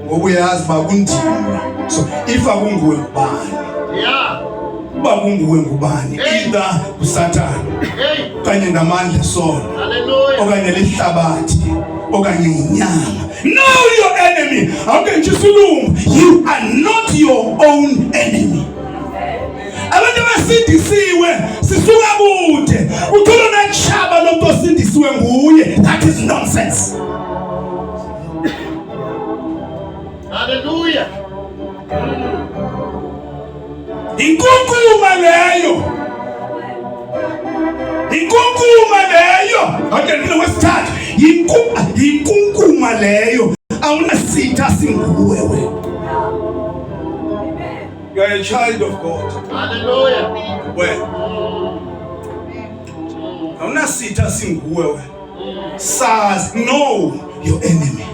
Ngoba uyazi ba kunzima. So if akunguwe ngubani? Yeah. Uba kunguwe ngubani? Either uSathane kanye namandla esono, Hallelujah. okanye lihlabathi, okanye inyama. Know your enemy. Okay, Jesulum, you are not your own enemy. Abantu abasindisiwe sisuka kude uthola nachaba lomuntu osindisiwe nguye. That is nonsense. Hallelujah. Inkunkuma leyo. Okay, you know what's that? Inkunkuma leyo. Awunasitha singuwe we. You are a child of God. Hallelujah. Where? Awunasitha singuwe we. Saz, know your enemy.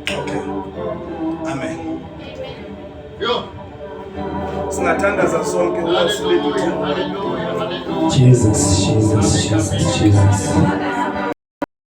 Okay. Amen. Yo. Singathandaza sonke Hallelujah. Hallelujah. Hallelujah. Jesus, Jesus, Jesus, Jesus.